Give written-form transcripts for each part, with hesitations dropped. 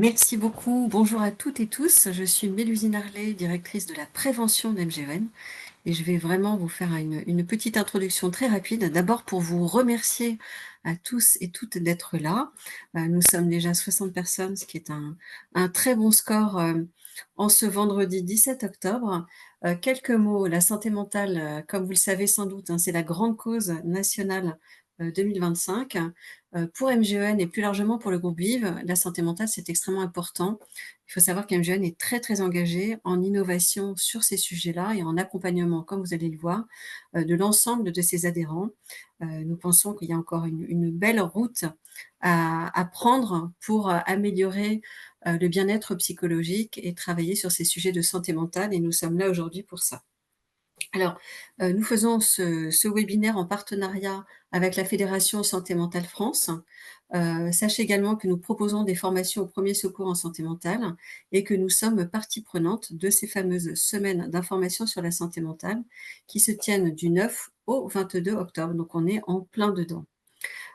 Merci beaucoup. Bonjour à toutes et tous. Je suis Mélusine Harley, directrice de la prévention d'MGN, et je vais vraiment vous faire une petite introduction très rapide. D'abord pour vous remercier à tous et toutes d'être là. Nous sommes déjà 60 personnes, ce qui est un très bon score en ce vendredi 17 octobre. Quelques mots, la santé mentale, comme vous le savez sans doute, hein, c'est la grande cause nationale 2025. Pour MGN et plus largement pour le groupe Vive, la santé mentale, c'est extrêmement important. Il faut savoir qu'MGN est très, très engagé en innovation sur ces sujets-là et en accompagnement, comme vous allez le voir, de l'ensemble de ses adhérents. Nous pensons qu'il y a encore une belle route à prendre pour améliorer le bien-être psychologique et travailler sur ces sujets de santé mentale, et nous sommes là aujourd'hui pour ça. Alors, nous faisons ce webinaire en partenariat avec la Fédération Santé Mentale France. Sachez également que nous proposons des formations aux premiers secours en santé mentale et que nous sommes partie prenante de ces fameuses semaines d'information sur la santé mentale qui se tiennent du 9 au 22 octobre. Donc on est en plein dedans.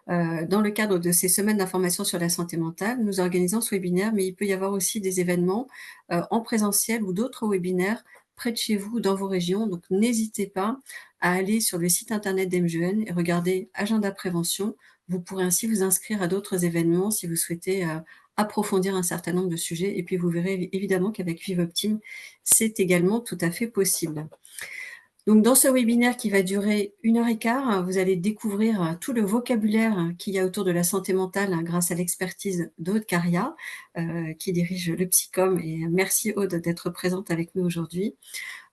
Dans le cadre de ces semaines d'information sur la santé mentale, nous organisons ce webinaire, mais il peut y avoir aussi des événements en présentiel ou d'autres webinaires près de chez vous, dans vos régions. Donc, n'hésitez pas à aller sur le site internet d'MGN et regarder Agenda Prévention. Vous pourrez ainsi vous inscrire à d'autres événements si vous souhaitez approfondir un certain nombre de sujets. Et puis, vous verrez évidemment qu'avec ViveOptime, c'est également tout à fait possible. Donc, dans ce webinaire qui va durer 1 heure et quart, vous allez découvrir tout le vocabulaire qu'il y a autour de la santé mentale grâce à l'expertise d'Aude Caria, qui dirige le Psychom. Et merci Aude d'être présente avec nous aujourd'hui.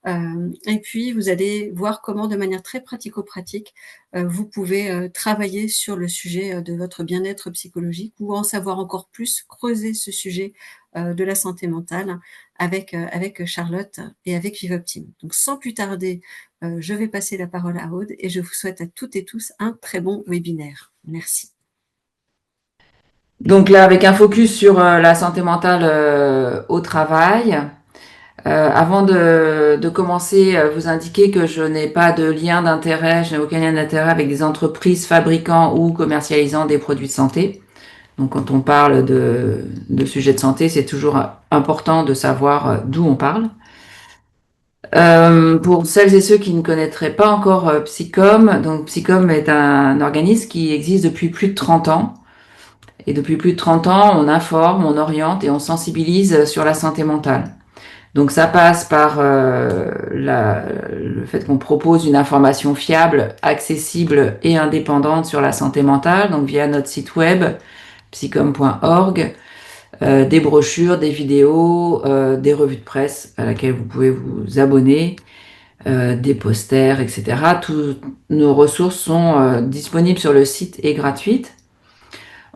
Et puis, vous allez voir comment, de manière très pratico-pratique, vous pouvez travailler sur le sujet de votre bien-être psychologique ou en savoir encore plus, creuser ce sujet de la santé mentale avec Charlotte et avec ViveOptime. Donc, sans plus tarder, je vais passer la parole à Aude et je vous souhaite à toutes et tous un très bon webinaire. Merci. Donc là, avec un focus sur la santé mentale au travail. Avant de commencer, vous indiquer que je n'ai pas de lien d'intérêt, je n'ai aucun lien d'intérêt avec des entreprises fabriquant ou commercialisant des produits de santé. Donc quand on parle de sujets de santé, c'est toujours important de savoir d'où on parle. Pour celles et ceux qui ne connaîtraient pas encore Psychom, donc Psychom est un organisme qui existe depuis plus de 30 ans. Et depuis plus de 30 ans, on informe, on oriente et on sensibilise sur la santé mentale. Donc ça passe par le fait qu'on propose une information fiable, accessible et indépendante sur la santé mentale, donc via notre site web psychom.org, des brochures, des vidéos, des revues de presse à laquelle vous pouvez vous abonner, des posters, etc. Toutes nos ressources sont disponibles sur le site et gratuites.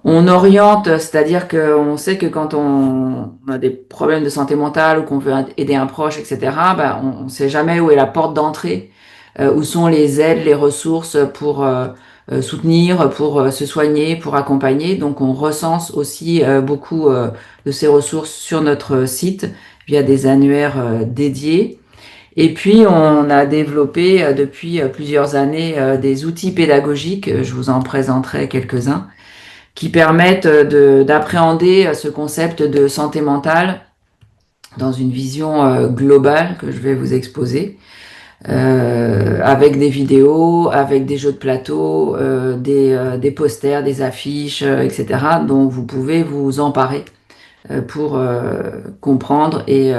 On oriente, c'est-à-dire qu'on sait que quand on a des problèmes de santé mentale ou qu'on veut aider un proche, etc., ben, on ne sait jamais où est la porte d'entrée, où sont les aides, les ressources pour soutenir, pour se soigner, pour accompagner. Donc on recense aussi beaucoup de ces ressources sur notre site via des annuaires dédiés. Et puis on a développé depuis plusieurs années des outils pédagogiques, je vous en présenterai quelques-uns qui permettent d'appréhender ce concept de santé mentale dans une vision globale que je vais vous exposer, avec des vidéos, avec des jeux de plateau, des posters, des affiches, etc., dont vous pouvez vous emparer pour comprendre et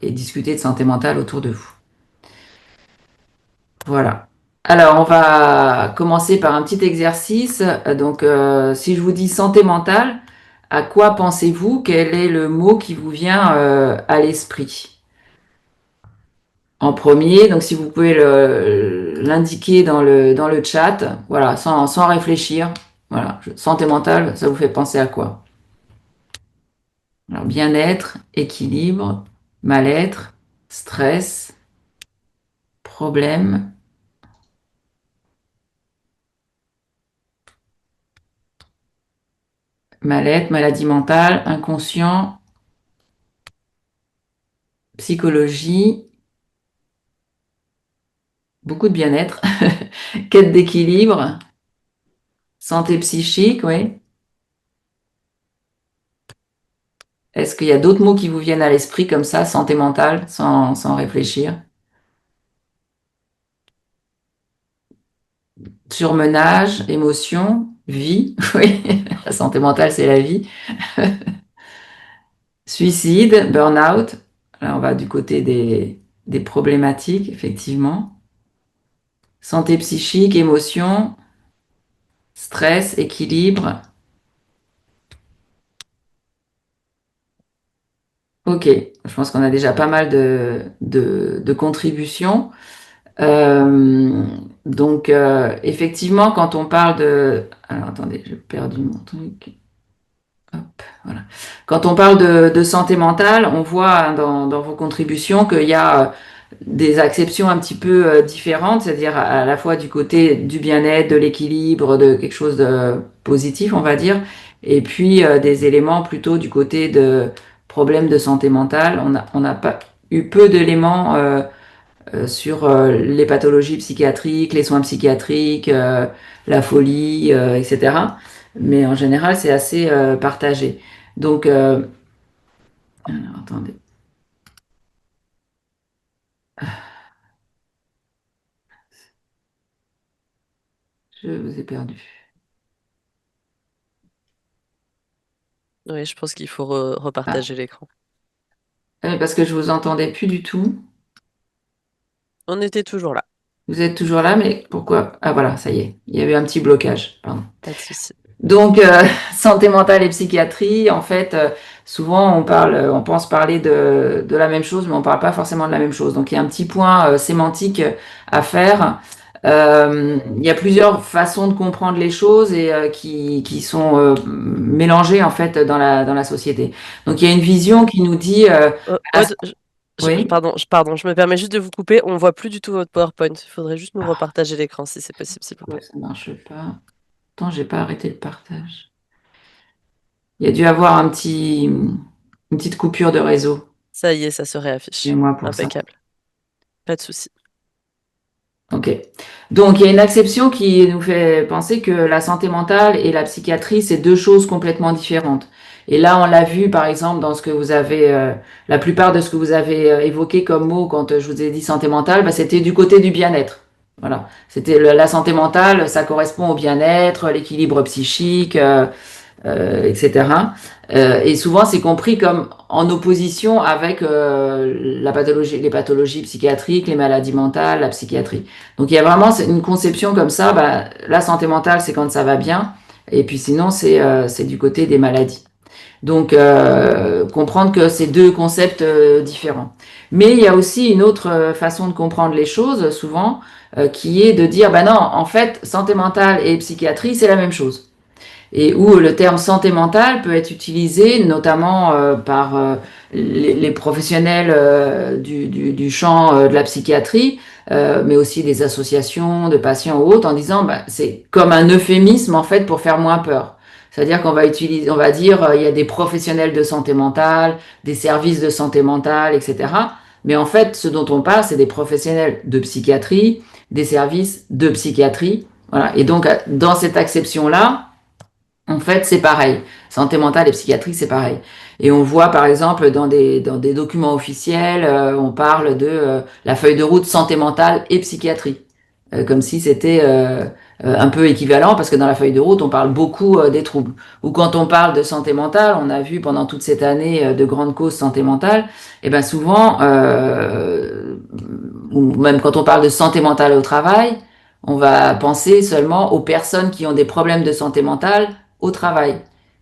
discuter de santé mentale autour de vous. Voilà. Alors, on va commencer par un petit exercice. Donc, si je vous dis santé mentale, à quoi pensez-vous? Quel est le mot qui vous vient à l'esprit? En premier, donc si vous pouvez l'indiquer dans le chat, voilà, sans réfléchir. Voilà, santé mentale, ça vous fait penser à quoi? Alors, bien-être, équilibre, mal-être, stress, problème, mal-être, maladie mentale, inconscient, psychologie, beaucoup de bien-être, quête d'équilibre, santé psychique, oui. Est-ce qu'il y a d'autres mots qui vous viennent à l'esprit comme ça, santé mentale, sans réfléchir? Surmenage, émotion, vie. Oui, la santé mentale, c'est la vie. Suicide, burn-out. Là, on va du côté des problématiques, effectivement. Santé psychique, émotion, stress, équilibre. Ok, je pense qu'on a déjà pas mal de contributions. Donc, effectivement, quand on parle de... Alors, attendez, j'ai perdu mon truc. Hop, voilà. Quand on parle de santé mentale, on voit hein, dans vos contributions qu'il y a des acceptions un petit peu différentes, c'est-à-dire à la fois du côté du bien-être, de l'équilibre, de quelque chose de positif, on va dire, et puis des éléments plutôt du côté de problèmes de santé mentale. On n'a pas eu peu d'éléments sur les pathologies psychiatriques, les soins psychiatriques, la folie, etc. Mais en général, c'est assez partagé. Donc, alors, attendez, je vous ai perdu. Oui, je pense qu'il faut Ah, repartager l'écran. parce que je vous entendais plus du tout. On était toujours là, Vous êtes toujours là, mais pourquoi? Ah voilà, ça y est, il y avait un petit blocage. Pardon. pas de souci. Donc, santé mentale et psychiatrie, en fait, souvent on parle, on pense parler de la même chose, mais on parle pas forcément de la même chose. Donc, il y a un petit point sémantique à faire. Il y a plusieurs façons de comprendre les choses et qui sont mélangées en fait dans la société. Donc, il y a une vision qui nous dit, la- Aude, oui, pardon, je me permets juste de vous couper. On voit plus du tout votre PowerPoint. Il faudrait juste nous ah, repartager l'écran si c'est possible, s'il vous ouais, plaît. ça marche pas. Attends, j'ai pas arrêté le partage. Il y a dû avoir une petite coupure de réseau. Ça y est, ça se réaffiche. Excusez-moi pour ça. Impeccable. Pas de souci. Ok. Donc, il y a une acception qui nous fait penser que la santé mentale et la psychiatrie, c'est deux choses complètement différentes. Et là, on l'a vu, par exemple, dans ce que vous avez, la plupart de ce que vous avez évoqué comme mot quand je vous ai dit santé mentale, bah, c'était du côté du bien-être. Voilà. C'était la santé mentale, ça correspond au bien-être, l'équilibre psychique, etc. Et souvent, c'est compris comme en opposition avec la pathologie, les pathologies psychiatriques, les maladies mentales, la psychiatrie. Donc, il y a vraiment une conception comme ça. Bah, la santé mentale, c'est quand ça va bien. Et puis sinon, c'est du côté des maladies. Donc, comprendre que c'est deux concepts différents. Mais il y a aussi une autre façon de comprendre les choses, souvent, qui est de dire, bah non, en fait, santé mentale et psychiatrie, c'est la même chose et où le terme santé mentale peut être utilisé notamment par les professionnels du champ de la psychiatrie, mais aussi des associations de patients ou autres, en disant bah, c'est comme un euphémisme en fait pour faire moins peur. C'est-à-dire qu'on va utiliser, on va dire il y a des professionnels de santé mentale, des services de santé mentale, etc. Mais en fait, ce dont on parle, c'est des professionnels de psychiatrie, des services de psychiatrie. Voilà. Et donc, dans cette acception-là, en fait, c'est pareil. Santé mentale et psychiatrie, c'est pareil. Et on voit, par exemple, dans des documents officiels, on parle de la feuille de route santé mentale et psychiatrie. Comme si c'était un peu équivalent, parce que dans la feuille de route, on parle beaucoup des troubles. Ou quand on parle de santé mentale, on a vu pendant toute cette année de grandes causes santé mentale, et bien souvent, ou même quand on parle de santé mentale au travail, on va penser seulement aux personnes qui ont des problèmes de santé mentale au travail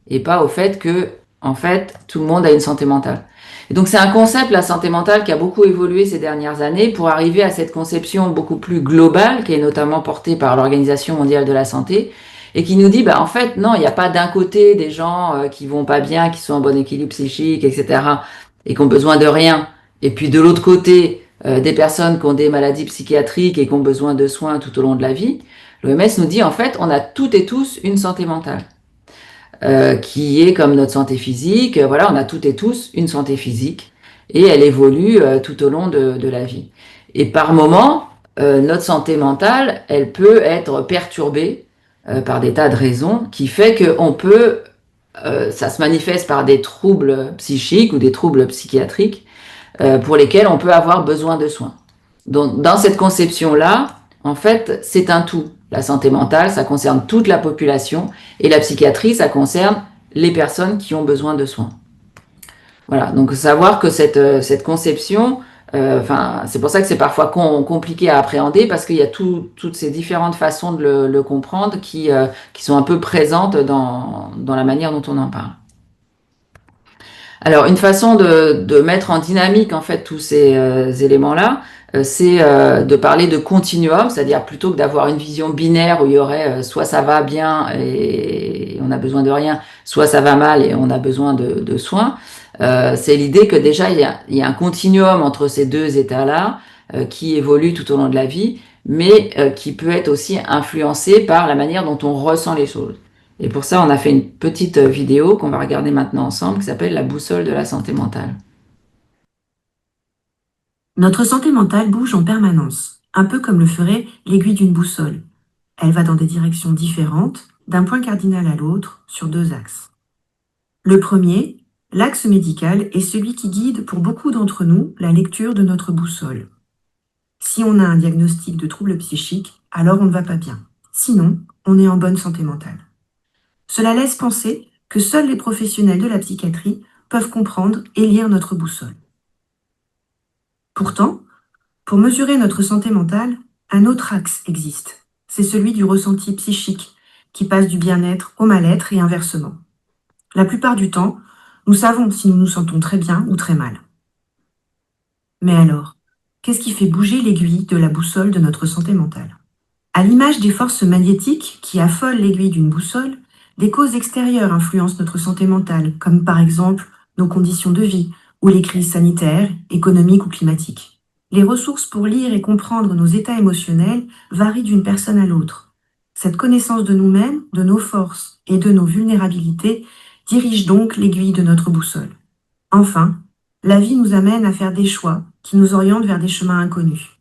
et pas au fait que, en fait, tout le monde a une santé mentale. Et donc c'est un concept, la santé mentale, qui a beaucoup évolué ces dernières années pour arriver à cette conception beaucoup plus globale, qui est notamment portée par l'Organisation mondiale de la santé, et qui nous dit, bah, en fait, non, il n'y a pas d'un côté des gens qui vont pas bien, qui sont en bon équilibre psychique, etc., et qui ont besoin de rien, et puis de l'autre côté, des personnes qui ont des maladies psychiatriques et qui ont besoin de soins tout au long de la vie. L'OMS nous dit, en fait, on a toutes et tous une santé mentale qui est comme notre santé physique. Voilà, on a toutes et tous une santé physique et elle évolue tout au long de la vie. Et par moment, notre santé mentale, elle peut être perturbée par des tas de raisons qui fait qu'on peut ça se manifeste par des troubles psychiques ou des troubles psychiatriques pour lesquels on peut avoir besoin de soins. Donc, dans cette conception-là, en fait, c'est un tout. La santé mentale, ça concerne toute la population, et la psychiatrie, ça concerne les personnes qui ont besoin de soins. Voilà, donc savoir que cette conception, c'est pour ça que c'est parfois compliqué à appréhender, parce qu'il y a toutes ces différentes façons de le comprendre qui sont un peu présentes dans la manière dont on en parle. Alors, une façon de mettre en dynamique en fait tous ces éléments-là, c'est de parler de continuum, c'est-à-dire plutôt que d'avoir une vision binaire où il y aurait soit ça va bien et on a besoin de rien, soit ça va mal et on a besoin de soins. C'est l'idée que déjà il y a un continuum entre ces deux états-là qui évolue tout au long de la vie, mais qui peut être aussi influencé par la manière dont on ressent les choses. Et pour ça, on a fait une petite vidéo qu'on va regarder maintenant ensemble qui s'appelle La boussole de la santé mentale. Notre santé mentale bouge en permanence, un peu comme le ferait l'aiguille d'une boussole. Elle va dans des directions différentes, d'un point cardinal à l'autre, sur 2 axes. Le premier, l'axe médical, est celui qui guide pour beaucoup d'entre nous la lecture de notre boussole. Si on a un diagnostic de trouble psychique, alors on ne va pas bien. Sinon, on est en bonne santé mentale. Cela laisse penser que seuls les professionnels de la psychiatrie peuvent comprendre et lire notre boussole. Pourtant, pour mesurer notre santé mentale, un autre axe existe. C'est celui du ressenti psychique, qui passe du bien-être au mal-être et inversement. La plupart du temps, nous savons si nous nous sentons très bien ou très mal. Mais alors, qu'est-ce qui fait bouger l'aiguille de la boussole de notre santé mentale? À l'image des forces magnétiques qui affolent l'aiguille d'une boussole, des causes extérieures influencent notre santé mentale, comme par exemple nos conditions de vie ou les crises sanitaires, économiques ou climatiques. Les ressources pour lire et comprendre nos états émotionnels varient d'une personne à l'autre. Cette connaissance de nous-mêmes, de nos forces et de nos vulnérabilités dirige donc l'aiguille de notre boussole. Enfin, la vie nous amène à faire des choix qui nous orientent vers des chemins inconnus.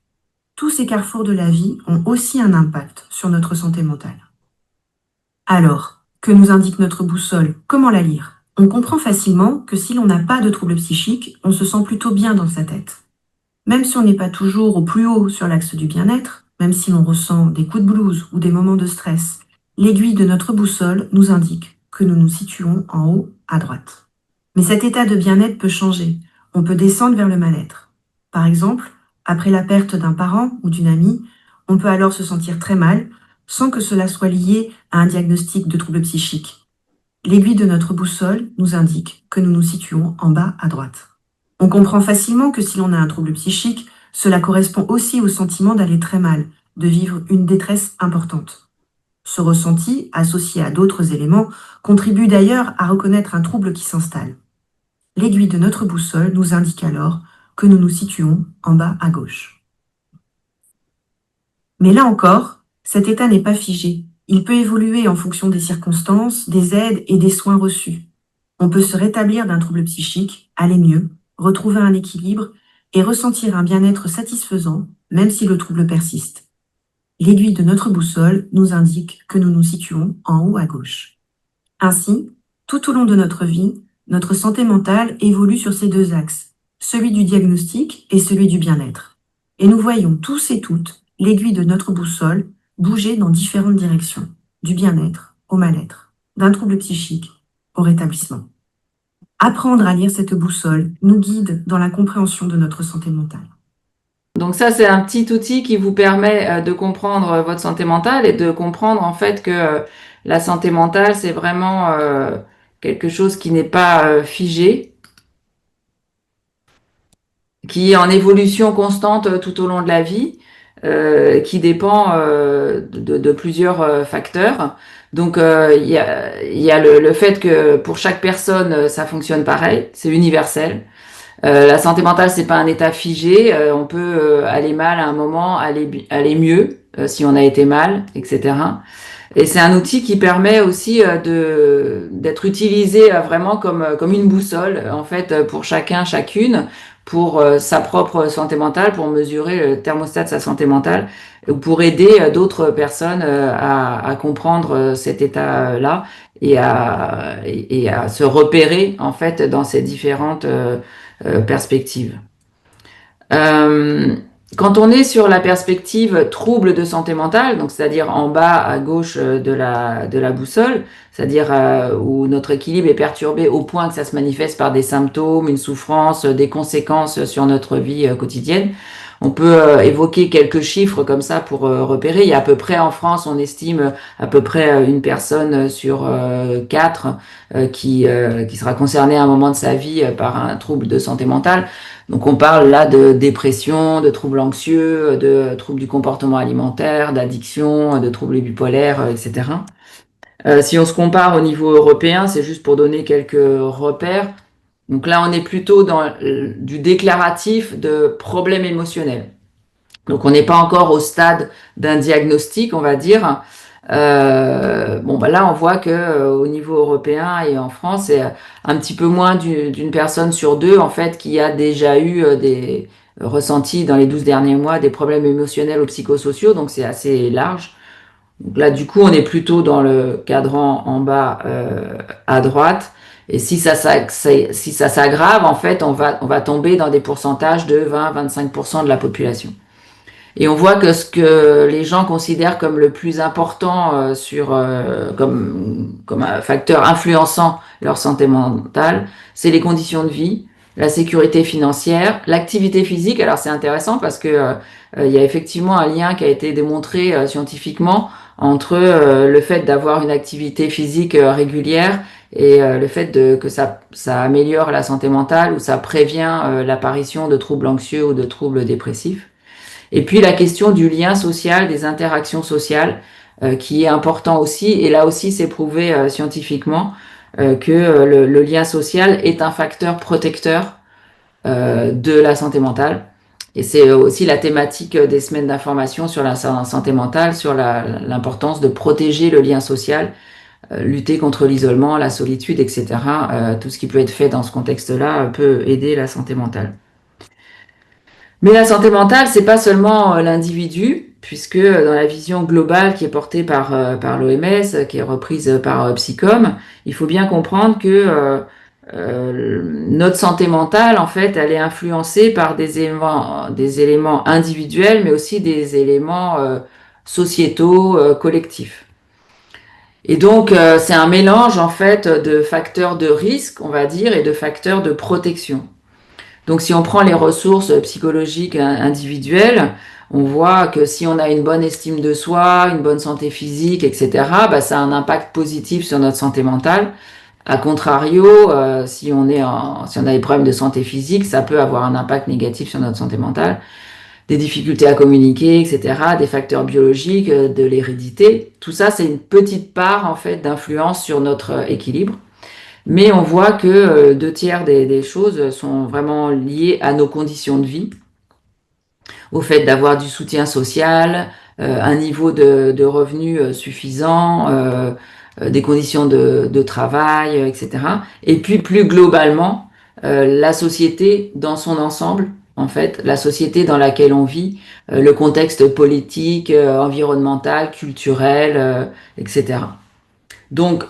Tous ces carrefours de la vie ont aussi un impact sur notre santé mentale. Alors, que nous indique notre boussole? Comment la lire? On comprend facilement que si l'on n'a pas de trouble psychique, on se sent plutôt bien dans sa tête. Même si on n'est pas toujours au plus haut sur l'axe du bien-être, même si l'on ressent des coups de blues ou des moments de stress, l'aiguille de notre boussole nous indique que nous nous situons en haut à droite. Mais cet état de bien-être peut changer. On peut descendre vers le mal-être. Par exemple, après la perte d'un parent ou d'une amie, on peut alors se sentir très mal, sans que cela soit lié à un diagnostic de trouble psychique. L'aiguille de notre boussole nous indique que nous nous situons en bas à droite. On comprend facilement que si l'on a un trouble psychique, cela correspond aussi au sentiment d'aller très mal, de vivre une détresse importante. Ce ressenti, associé à d'autres éléments, contribue d'ailleurs à reconnaître un trouble qui s'installe. L'aiguille de notre boussole nous indique alors que nous nous situons en bas à gauche. Mais là encore, cet état n'est pas figé. Il peut évoluer en fonction des circonstances, des aides et des soins reçus. On peut se rétablir d'un trouble psychique, aller mieux, retrouver un équilibre et ressentir un bien-être satisfaisant, même si le trouble persiste. L'aiguille de notre boussole nous indique que nous nous situons en haut à gauche. Ainsi, tout au long de notre vie, notre santé mentale évolue sur ces 2 axes, celui du diagnostic et celui du bien-être. Et nous voyons tous et toutes l'aiguille de notre boussole bouger dans différentes directions, du bien-être au mal-être, d'un trouble psychique au rétablissement. Apprendre à lire cette boussole nous guide dans la compréhension de notre santé mentale. Donc ça, c'est un petit outil qui vous permet de comprendre votre santé mentale et de comprendre en fait que la santé mentale, c'est vraiment quelque chose qui n'est pas figé, qui est en évolution constante tout au long de la vie, qui dépend de plusieurs facteurs. Donc il y a le fait que pour chaque personne, ça fonctionne pareil, c'est universel. La santé mentale, c'est pas un état figé. On peut aller mal à un moment, aller mieux si on a été mal, etc. Et c'est un outil qui permet aussi d'être utilisé vraiment comme une boussole, en fait, pour chacun, chacune, pour sa propre santé mentale, pour mesurer le thermostat de sa santé mentale, ou pour aider d'autres personnes à comprendre cet état-là et à se repérer en fait dans ces différentes perspectives. Quand on est sur la perspective trouble de santé mentale, donc c'est-à-dire en bas à gauche de la boussole, c'est-à-dire où notre équilibre est perturbé au point que ça se manifeste par des symptômes, une souffrance, des conséquences sur notre vie quotidienne, on peut évoquer quelques chiffres comme ça pour repérer. Il y a à peu près en France, on estime à peu près une personne sur 4 qui sera concernée à un moment de sa vie par un trouble de santé mentale. Donc on parle là de dépression, de troubles anxieux, de troubles du comportement alimentaire, d'addiction, de troubles bipolaires, etc. Si on se compare au niveau européen, c'est juste pour donner quelques repères. Donc là, on est plutôt dans du déclaratif de problèmes émotionnels. Donc on n'est pas encore au stade d'un diagnostic, on va dire. Bon, bah là, on voit que au niveau européen et en France, c'est un petit peu moins d'une personne sur deux, en fait, qui a déjà eu des ressentis dans les 12 derniers mois des problèmes émotionnels ou psychosociaux, donc c'est assez large. Donc là, du coup, on est plutôt dans le cadran en bas à droite. Et si ça s'aggrave, en fait, on va tomber dans des pourcentages de 20-25% de la population. Et on voit que ce que les gens considèrent comme le plus important comme un facteur influençant leur santé mentale, c'est les conditions de vie, la sécurité financière, l'activité physique. Alors c'est intéressant parce que il y a effectivement un lien qui a été démontré scientifiquement entre le fait d'avoir une activité physique régulière et le fait que ça améliore la santé mentale ou ça prévient l'apparition de troubles anxieux ou de troubles dépressifs. Et puis la question du lien social, des interactions sociales, qui est important aussi. Et là aussi, c'est prouvé scientifiquement que le lien social est un facteur protecteur de la santé mentale. Et c'est aussi la thématique des semaines d'information sur la santé mentale, sur l'importance de protéger le lien social, lutter contre l'isolement, la solitude, etc. Tout ce qui peut être fait dans ce contexte-là peut aider la santé mentale. Mais la santé mentale, c'est pas seulement l'individu, puisque dans la vision globale qui est portée par l'OMS, qui est reprise par Psychom, il faut bien comprendre que notre santé mentale, en fait, elle est influencée par des éléments individuels, mais aussi des éléments sociétaux, collectifs. Et donc, c'est un mélange, en fait, de facteurs de risque, on va dire, et de facteurs de protection. Donc si on prend les ressources psychologiques individuelles, on voit que si on a une bonne estime de soi, une bonne santé physique, etc., bah, ça a un impact positif sur notre santé mentale. A contrario, si on a des problèmes de santé physique, ça peut avoir un impact négatif sur notre santé mentale. Des difficultés à communiquer, etc., des facteurs biologiques, de l'hérédité. Tout ça, c'est une petite part, en fait, d'influence sur notre équilibre. Mais on voit que 2/3 des choses sont vraiment liées à nos conditions de vie, au fait d'avoir du soutien social, un niveau de revenus suffisant, des conditions de travail, etc. Et puis plus globalement, la société dans son ensemble, en fait, la société dans laquelle on vit, le contexte politique, environnemental, culturel, etc. Donc,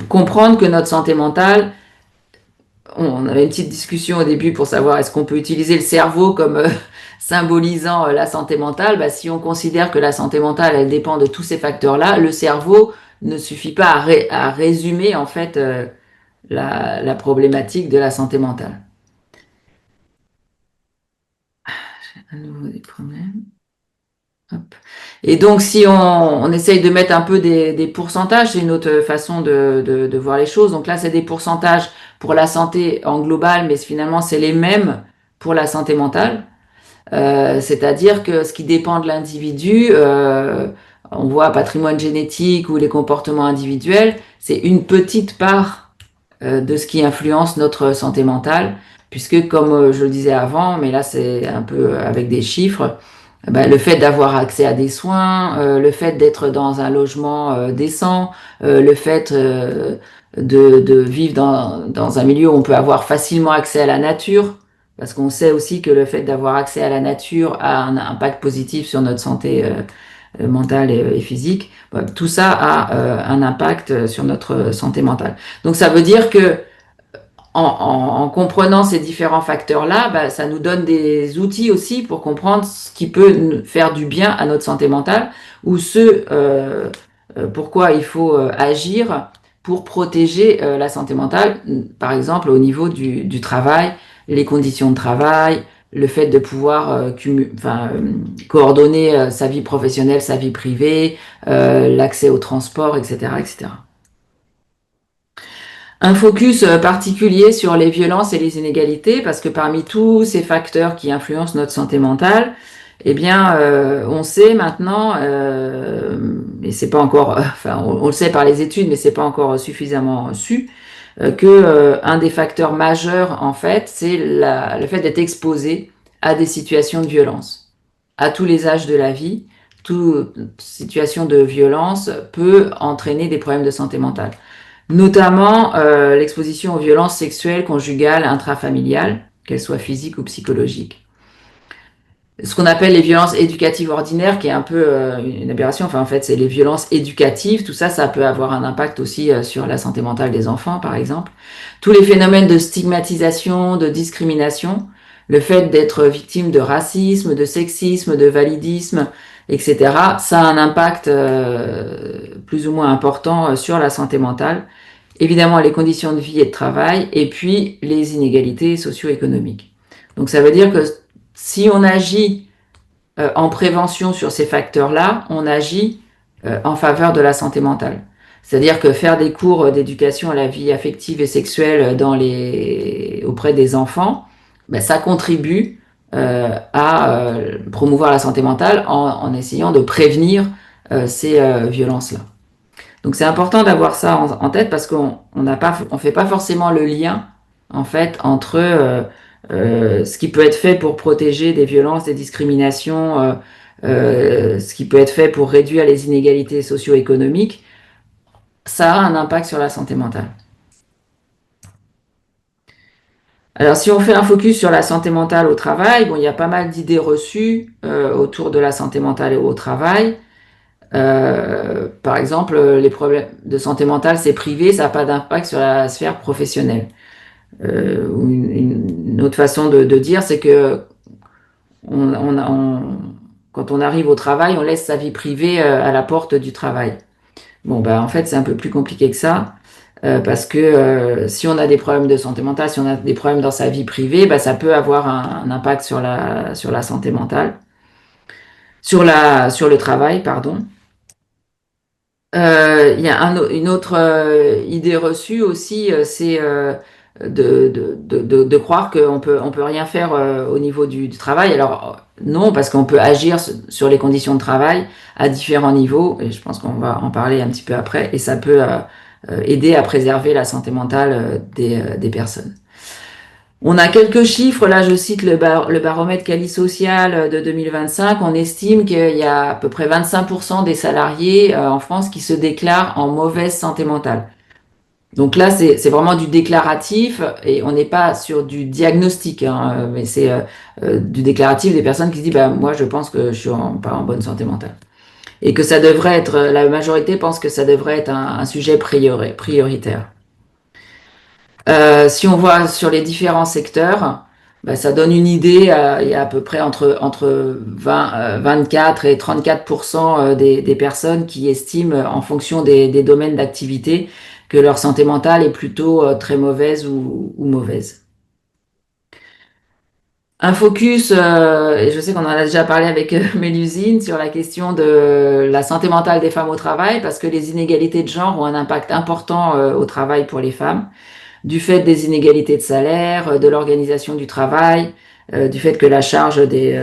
comprendre que notre santé mentale, on avait une petite discussion au début pour savoir est-ce qu'on peut utiliser le cerveau comme symbolisant la santé mentale. Bah, si on considère que la santé mentale, elle dépend de tous ces facteurs-là, le cerveau ne suffit pas à résumer en fait la problématique de la santé mentale. J'ai à nouveau des problèmes. Hop. Et donc, si on essaye de mettre un peu des pourcentages, c'est une autre façon de voir les choses. Donc là, c'est des pourcentages pour la santé en global, mais finalement, c'est les mêmes pour la santé mentale. C'est-à-dire que ce qui dépend de l'individu, on voit patrimoine génétique ou les comportements individuels, c'est une petite part de ce qui influence notre santé mentale, puisque comme je le disais avant, mais là c'est un peu avec des chiffres, ben, le fait d'avoir accès à des soins, le fait d'être dans un logement décent, le fait de vivre dans un milieu où on peut avoir facilement accès à la nature, parce qu'on sait aussi que le fait d'avoir accès à la nature a un impact positif sur notre santé mentale et physique. Tout ça a un impact sur notre santé mentale. Donc ça veut dire que en comprenant ces différents facteurs-là, bah, ça nous donne des outils aussi pour comprendre ce qui peut faire du bien à notre santé mentale ou pourquoi il faut agir pour protéger la santé mentale, par exemple au niveau du travail, les conditions de travail, le fait de pouvoir coordonner sa vie professionnelle, sa vie privée, l'accès au transport, etc., etc. Un focus particulier sur les violences et les inégalités, parce que parmi tous ces facteurs qui influencent notre santé mentale, eh bien, on sait maintenant, et c'est pas encore, on le sait par les études, mais c'est pas encore suffisamment su, que un des facteurs majeurs, en fait, c'est le fait d'être exposé à des situations de violence. À tous les âges de la vie, toute situation de violence peut entraîner des problèmes de santé mentale. Notamment l'exposition aux violences sexuelles, conjugales, intrafamiliales, qu'elles soient physiques ou psychologiques. Ce qu'on appelle les violences éducatives ordinaires, qui est un peu une aberration, enfin en fait c'est les violences éducatives, tout ça, ça peut avoir un impact aussi sur la santé mentale des enfants par exemple. Tous les phénomènes de stigmatisation, de discrimination, le fait d'être victime de racisme, de sexisme, de validisme, etc., ça a un impact plus ou moins important sur la santé mentale. Évidemment, les conditions de vie et de travail, et puis les inégalités socio-économiques. Donc ça veut dire que si on agit en prévention sur ces facteurs-là, on agit en faveur de la santé mentale. C'est-à-dire que faire des cours d'éducation à la vie affective et sexuelle auprès des enfants, ben, ça contribue à promouvoir la santé mentale en essayant de prévenir ces violences-là. Donc c'est important d'avoir ça en tête parce qu'on on fait pas forcément le lien en fait entre ce qui peut être fait pour protéger des violences, des discriminations, ce qui peut être fait pour réduire les inégalités socio-économiques. Ça a un impact sur la santé mentale. Alors si on fait un focus sur la santé mentale au travail, bon, il y a pas mal d'idées reçues autour de la santé mentale et au travail. Par exemple, les problèmes de santé mentale, c'est privé, ça n'a pas d'impact sur la sphère professionnelle. Une autre façon de dire, c'est que quand on arrive au travail, on laisse sa vie privée à la porte du travail. Bon, ben, en fait, c'est un peu plus compliqué que ça, parce que si on a des problèmes de santé mentale, si on a des problèmes dans sa vie privée, ben, ça peut avoir un impact sur la santé mentale, sur le travail, pardon. Il y a une autre idée reçue aussi, c'est de croire on peut rien faire au niveau du travail. Alors non, parce qu'on peut agir sur les conditions de travail à différents niveaux, et je pense qu'on va en parler un petit peu après, et ça peut aider à préserver la santé mentale des personnes. On a quelques chiffres, là je cite le baromètre Quali Social de 2025, on estime qu'il y a à peu près 25% des salariés en France qui se déclarent en mauvaise santé mentale. Donc là c'est vraiment du déclaratif et on n'est pas sur du diagnostic, hein, mais c'est du déclaratif des personnes qui se disent bah, moi je pense que je suis pas en bonne santé mentale. Et que ça devrait être, la majorité pense que ça devrait être un sujet prioritaire. Si on voit sur les différents secteurs, bah, ça donne une idée. Il y a à peu près entre 24 et 34% des personnes qui estiment, en fonction des domaines d'activité, que leur santé mentale est plutôt très mauvaise ou mauvaise. Un focus, et je sais qu'on en a déjà parlé avec Mélusine, sur la question de la santé mentale des femmes au travail, parce que les inégalités de genre ont un impact important au travail pour les femmes, du fait des inégalités de salaire, de l'organisation du travail, du fait que la charge des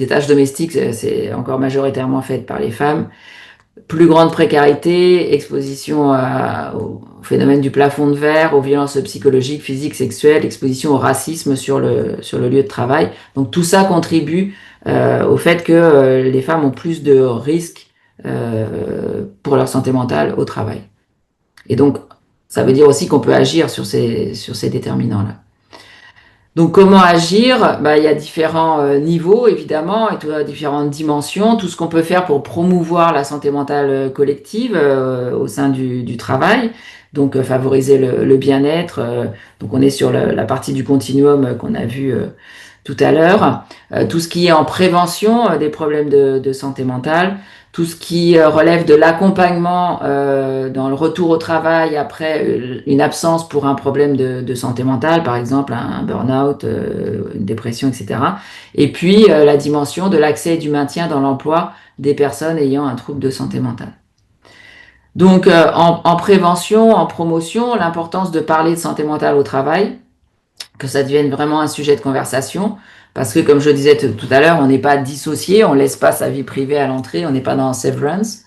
tâches domestiques, c'est encore majoritairement faite par les femmes. Plus grande précarité, exposition au phénomène du plafond de verre, aux violences psychologiques, physiques, sexuelles, exposition au racisme sur le lieu de travail. Donc tout ça contribue au fait que les femmes ont plus de risques pour leur santé mentale au travail. Et donc, ça veut dire aussi qu'on peut agir sur ces déterminants-là. Donc, comment agir? Bah, il y a différents niveaux, évidemment, et différentes dimensions. Tout ce qu'on peut faire pour promouvoir la santé mentale collective au sein du travail. Donc, favoriser le bien-être. Donc, on est sur la partie du continuum qu'on a vu tout à l'heure. Tout ce qui est en prévention des problèmes de santé mentale. Tout ce qui relève de l'accompagnement dans le retour au travail après une absence pour un problème de santé mentale, par exemple un burn-out, une dépression, etc. Et puis la dimension de l'accès et du maintien dans l'emploi des personnes ayant un trouble de santé mentale. Donc en prévention, en promotion, l'importance de parler de santé mentale au travail, que ça devienne vraiment un sujet de conversation. Parce que, comme je disais tout à l'heure, on n'est pas dissocié, on ne laisse pas sa vie privée à l'entrée, on n'est pas dans Severance.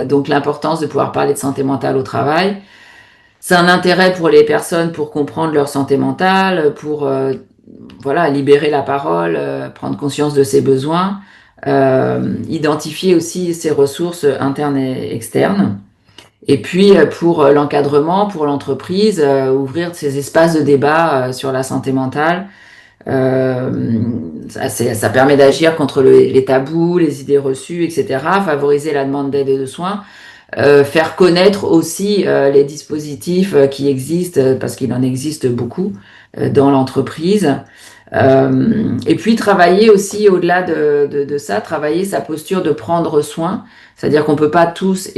Donc l'importance de pouvoir parler de santé mentale au travail. C'est un intérêt pour les personnes pour comprendre leur santé mentale, pour voilà, libérer la parole, prendre conscience de ses besoins, identifier aussi ses ressources internes et externes. Et puis pour l'encadrement, pour l'entreprise, ouvrir ces espaces de débat sur la santé mentale. Ça permet d'agir contre les tabous, les idées reçues, etc., favoriser la demande d'aide et de soins. Faire connaître aussi les dispositifs qui existent, parce qu'il en existe beaucoup dans l'entreprise. Et puis travailler aussi au-delà de ça, travailler sa posture de prendre soin. C'est-à-dire qu'on ne peut pas tous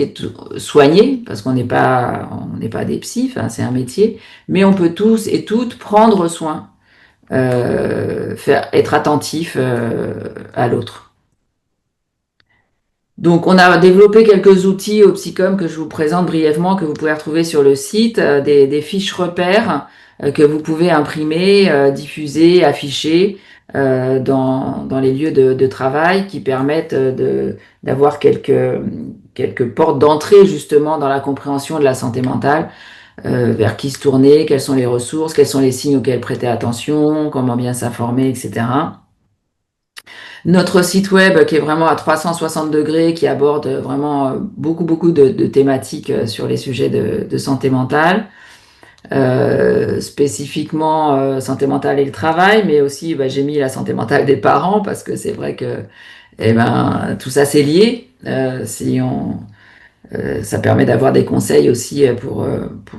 soigner, parce on n'est pas des psys, enfin, c'est un métier, mais on peut tous et toutes prendre soin, être attentif à l'autre. Donc, on a développé quelques outils au Psycom que je vous présente brièvement, que vous pouvez retrouver sur le site, des fiches repères que vous pouvez imprimer, diffuser, afficher dans les lieux de travail, qui permettent d'avoir quelques portes d'entrée justement dans la compréhension de la santé mentale, vers qui se tourner, quelles sont les ressources, quels sont les signes auxquels prêter attention, comment bien s'informer, etc. Notre site web qui est vraiment à 360 degrés, qui aborde vraiment beaucoup de thématiques sur les sujets de santé mentale, spécifiquement santé mentale et le travail, mais aussi j'ai mis la santé mentale des parents, parce que c'est vrai que tout ça c'est lié. Ça permet d'avoir des conseils aussi pour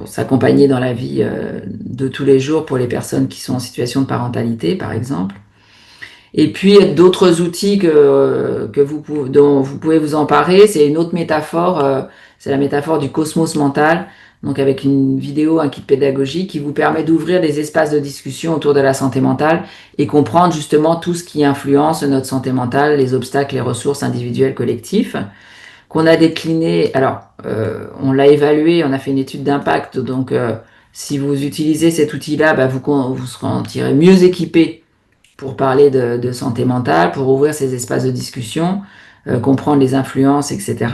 s'accompagner dans la vie de tous les jours pour les personnes qui sont en situation de parentalité, par exemple. Et puis d'autres outils dont vous pouvez vous emparer, c'est une autre métaphore, c'est la métaphore du cosmos mental, donc avec une vidéo, un kit pédagogique qui vous permet d'ouvrir des espaces de discussion autour de la santé mentale et comprendre justement tout ce qui influence notre santé mentale, les obstacles, les ressources individuelles, collectives, qu'on a décliné. Alors, on l'a évalué, on a fait une étude d'impact, donc si vous utilisez cet outil-là, vous serez mieux équipé pour parler de santé mentale, pour ouvrir ces espaces de discussion, comprendre les influences, etc.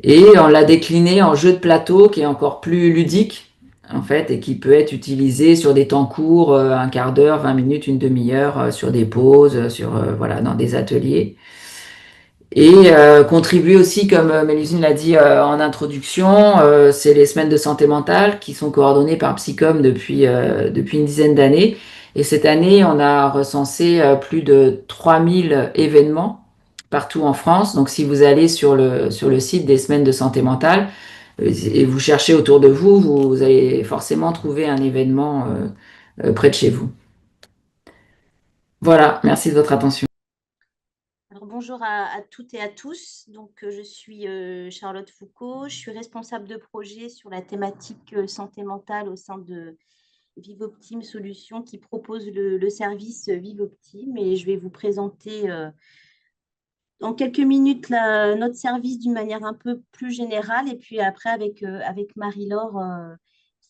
Et on l'a décliné en jeu de plateau qui est encore plus ludique, en fait, et qui peut être utilisé sur des temps courts, un quart d'heure, 20 minutes, une demi-heure, sur des pauses, voilà, dans des ateliers. Et contribuer aussi, comme Mélusine l'a dit en introduction, c'est les semaines de santé mentale qui sont coordonnées par Psycom depuis une dizaine d'années. Et cette année, on a recensé plus de 3000 événements partout en France. Donc, si vous allez sur le site des semaines de santé mentale et vous cherchez autour de vous, vous allez forcément trouver un événement près de chez vous. Voilà, merci de votre attention. Alors, bonjour à toutes et à tous. Donc, je suis Charlotte Foucault. Je suis responsable de projet sur la thématique santé mentale au sein de Vivoptime Solutions qui propose le service Vivoptime. Et je vais vous présenter en quelques minutes notre service d'une manière un peu plus générale. Et puis après, avec Marie-Laure,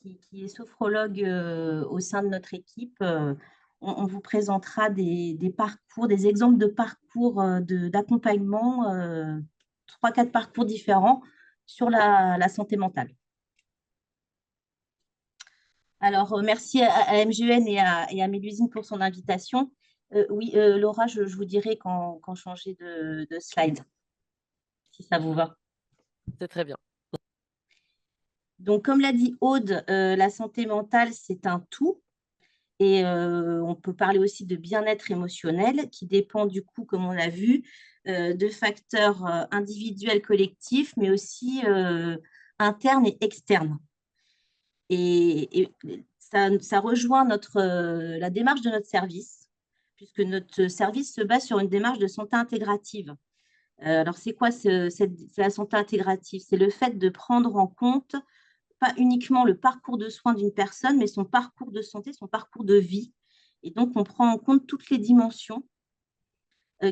qui est sophrologue au sein de notre équipe, on vous présentera des parcours, des exemples de parcours d'accompagnement, 3-4 parcours différents sur la santé mentale. Alors, merci à MGN et à Mélusine pour son invitation. Oui, Laura, je vous dirai quand changer de slide, si ça vous va. C'est très bien. Donc, comme l'a dit Aude, la santé mentale, c'est un tout. Et on peut parler aussi de bien-être émotionnel qui dépend du coup, comme on l'a vu, de facteurs individuels, collectifs, mais aussi internes et externes. Et ça rejoint la démarche de notre service, puisque notre service se base sur une démarche de santé intégrative. Alors, c'est quoi c'est la santé intégrative? C'est le fait de prendre en compte pas uniquement le parcours de soins d'une personne, mais son parcours de santé, son parcours de vie. Et donc, on prend en compte toutes les dimensions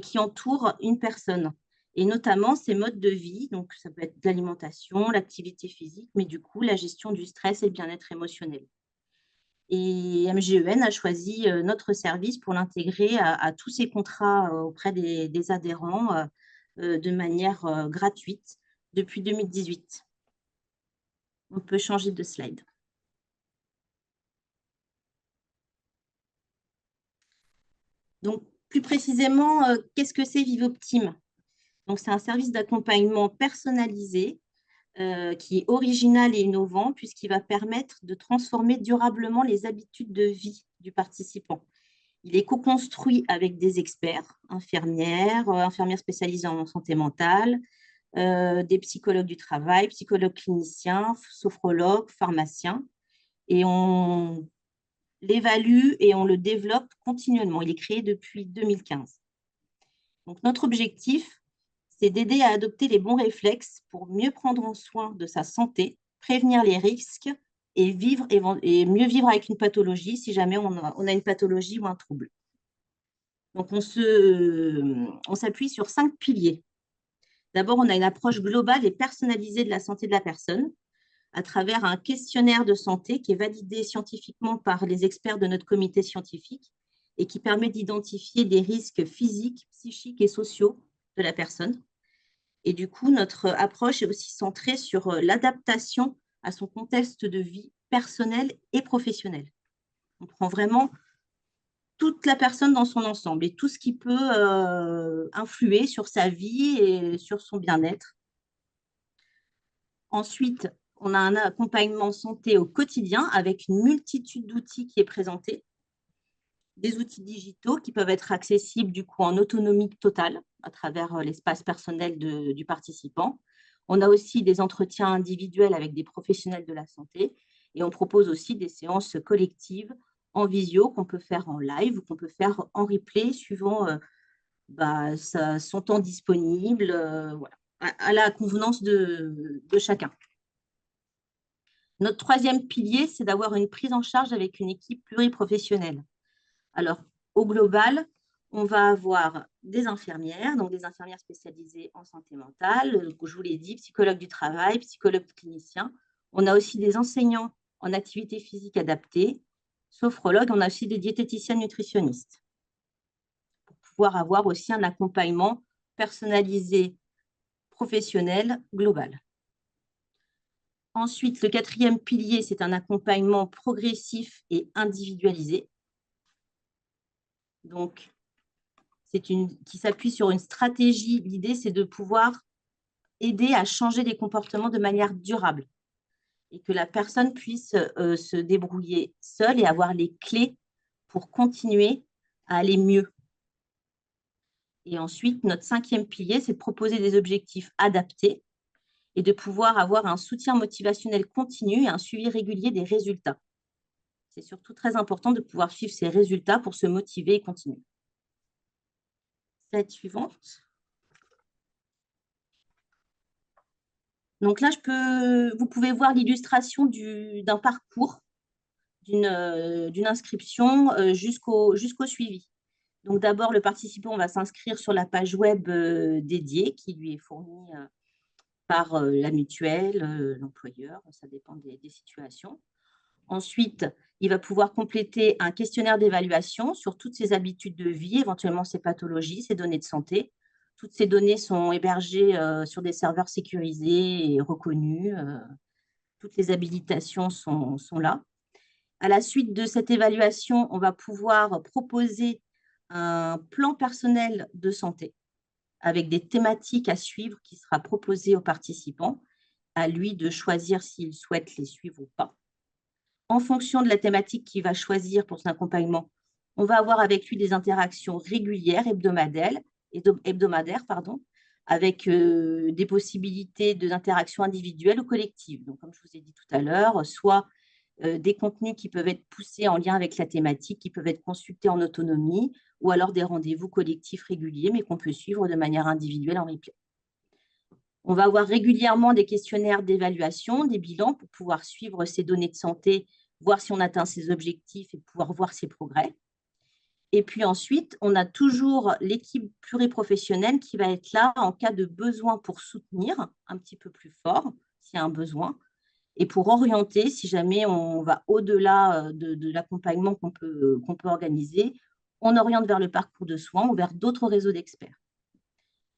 qui entourent une personne, et notamment ses modes de vie. Donc, ça peut être l'alimentation, l'activité physique, mais du coup, la gestion du stress et le bien-être émotionnel. Et MGEN a choisi notre service pour l'intégrer à tous ses contrats auprès des adhérents de manière gratuite depuis 2018. On peut changer de slide. Donc, plus précisément, qu'est-ce que c'est Vivoptime? Donc, c'est un service d'accompagnement personnalisé qui est original et innovant puisqu'il va permettre de transformer durablement les habitudes de vie du participant. Il est co-construit avec des experts, infirmières spécialisées en santé mentale, des psychologues du travail, psychologues cliniciens, sophrologues, pharmaciens. Et on l'évalue et on le développe continuellement. Il est créé depuis 2015. Donc, notre objectif, c'est d'aider à adopter les bons réflexes pour mieux prendre soin de sa santé, prévenir les risques et mieux vivre avec une pathologie si jamais on a une pathologie ou un trouble. Donc, on s'appuie sur 5 piliers. D'abord, on a une approche globale et personnalisée de la santé de la personne à travers un questionnaire de santé qui est validé scientifiquement par les experts de notre comité scientifique et qui permet d'identifier des risques physiques, psychiques et sociaux de la personne. Et du coup, notre approche est aussi centrée sur l'adaptation à son contexte de vie personnel et professionnel. On prend vraiment toute la personne dans son ensemble et tout ce qui peut influer sur sa vie et sur son bien-être. Ensuite, on a un accompagnement santé au quotidien avec une multitude d'outils qui est présenté. Des outils digitaux qui peuvent être accessibles du coup en autonomie totale à travers l'espace personnel du participant. On a aussi des entretiens individuels avec des professionnels de la santé et on propose aussi des séances collectives en visio qu'on peut faire en live ou qu'on peut faire en replay suivant son temps disponible, voilà, à la convenance de chacun. Notre troisième pilier, c'est d'avoir une prise en charge avec une équipe pluriprofessionnelle. Alors, au global, on va avoir des infirmières, donc des infirmières spécialisées en santé mentale, je vous l'ai dit, psychologues du travail, psychologues cliniciens. On a aussi des enseignants en activité physique adaptée, sophrologues, on a aussi des diététiciennes nutritionnistes pour pouvoir avoir aussi un accompagnement personnalisé, professionnel, global. Ensuite, le quatrième pilier, c'est un accompagnement progressif et individualisé. Donc, qui s'appuie sur une stratégie. L'idée, c'est de pouvoir aider à changer les comportements de manière durable et que la personne puisse se débrouiller seule et avoir les clés pour continuer à aller mieux. Et ensuite, notre cinquième pilier, c'est de proposer des objectifs adaptés et de pouvoir avoir un soutien motivationnel continu et un suivi régulier des résultats. C'est surtout très important de pouvoir suivre ces résultats pour se motiver et continuer. Slide suivante. Donc là, vous pouvez voir l'illustration d'un parcours, d'une inscription jusqu'au suivi. Donc d'abord, le participant va s'inscrire sur la page web dédiée qui lui est fournie par la mutuelle, l'employeur, ça dépend des situations. Ensuite, il va pouvoir compléter un questionnaire d'évaluation sur toutes ses habitudes de vie, éventuellement ses pathologies, ses données de santé. Toutes ces données sont hébergées sur des serveurs sécurisés et reconnus. Toutes les habilitations sont là. À la suite de cette évaluation, on va pouvoir proposer un plan personnel de santé avec des thématiques à suivre qui sera proposé aux participants, à lui de choisir s'il souhaite les suivre ou pas. en fonction de la thématique qu'il va choisir pour son accompagnement, on va avoir avec lui des interactions régulières, hebdomadaires, avec des possibilités d'interaction individuelle ou collective. Donc, comme je vous ai dit tout à l'heure, soit des contenus qui peuvent être poussés en lien avec la thématique, qui peuvent être consultés en autonomie, ou alors des rendez-vous collectifs réguliers, mais qu'on peut suivre de manière individuelle en replay. On va avoir régulièrement des questionnaires d'évaluation, des bilans pour pouvoir suivre ses données de santé, voir si on atteint ses objectifs et pouvoir voir ses progrès. Et puis ensuite, on a toujours l'équipe pluriprofessionnelle qui va être là en cas de besoin pour soutenir un petit peu plus fort, s'il y a un besoin, et pour orienter, si jamais on va au-delà de l'accompagnement qu'on peut organiser, on oriente vers le parcours de soins ou vers d'autres réseaux d'experts.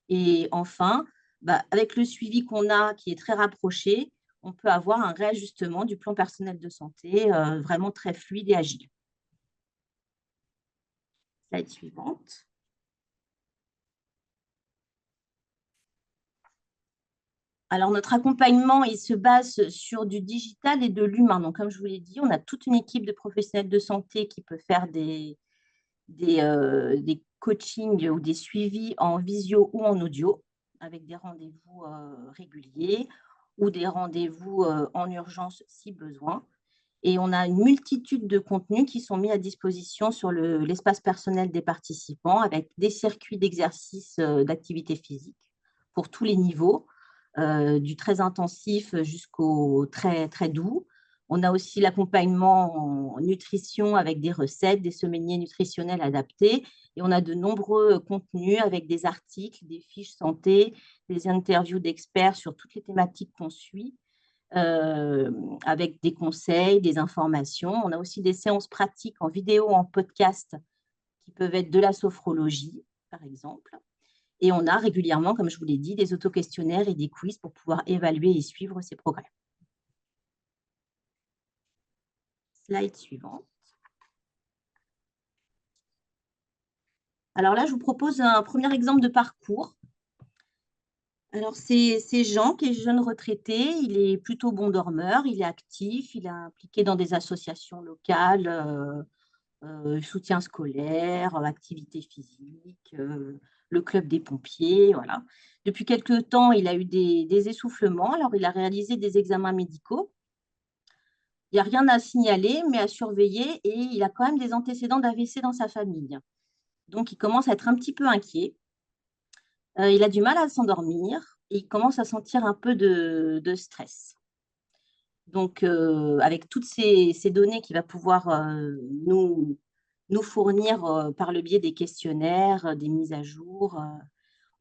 Et enfin, avec le suivi qu'on a, qui est très rapproché, on peut avoir un réajustement du plan personnel de santé vraiment très fluide et agile. Slide suivante. Alors, notre accompagnement, il se base sur du digital et de l'humain. Donc, comme je vous l'ai dit, on a toute une équipe de professionnels de santé qui peut faire des coachings ou des suivis en visio ou en audio, avec des rendez-vous réguliers ou des rendez-vous en urgence si besoin. Et on a une multitude de contenus qui sont mis à disposition sur l'espace personnel des participants, avec des circuits d'exercice d'activité physique pour tous les niveaux, du très intensif jusqu'au très, très doux. On a aussi l'accompagnement en nutrition avec des recettes, des sommeliers nutritionnels adaptés. Et on a de nombreux contenus avec des articles, des fiches santé, des interviews d'experts sur toutes les thématiques qu'on suit, avec des conseils, des informations. On a aussi des séances pratiques en vidéo, en podcast, qui peuvent être de la sophrologie, par exemple. Et on a régulièrement, comme je vous l'ai dit, des auto-questionnaires et des quiz pour pouvoir évaluer et suivre ses progrès. Slide suivante. Alors là, je vous propose un premier exemple de parcours. Alors, c'est Jean qui est jeune retraité, il est plutôt bon dormeur, il est actif, il est impliqué dans des associations locales, soutien scolaire, activité physique, le club des pompiers, voilà. Depuis quelques temps, il a eu des essoufflements, alors il a réalisé des examens médicaux. Il n'y a rien à signaler, mais à surveiller, et il a quand même des antécédents d'AVC dans sa famille. Donc, il commence à être un petit peu inquiet. Il a du mal à s'endormir et il commence à sentir un peu de stress. Donc, avec toutes ces données qu'il va pouvoir nous fournir par le biais des questionnaires, des mises à jour,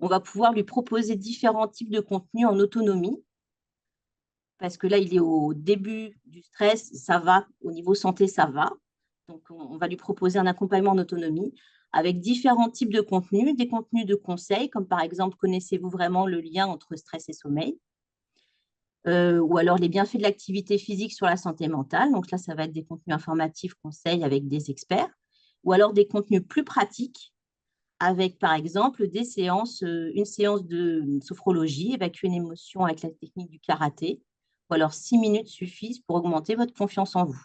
on va pouvoir lui proposer différents types de contenus en autonomie. Parce que là, il est au début du stress, ça va, au niveau santé, ça va. Donc, on va lui proposer un accompagnement en autonomie avec différents types de contenus, des contenus de conseils, comme par exemple, connaissez-vous vraiment le lien entre stress et sommeil, ou alors les bienfaits de l'activité physique sur la santé mentale. Donc là, ça va être des contenus informatifs, conseils avec des experts, ou alors des contenus plus pratiques, avec par exemple une séance de sophrologie, évacuer une émotion avec la technique du karaté, ou alors 6 minutes suffisent pour augmenter votre confiance en vous.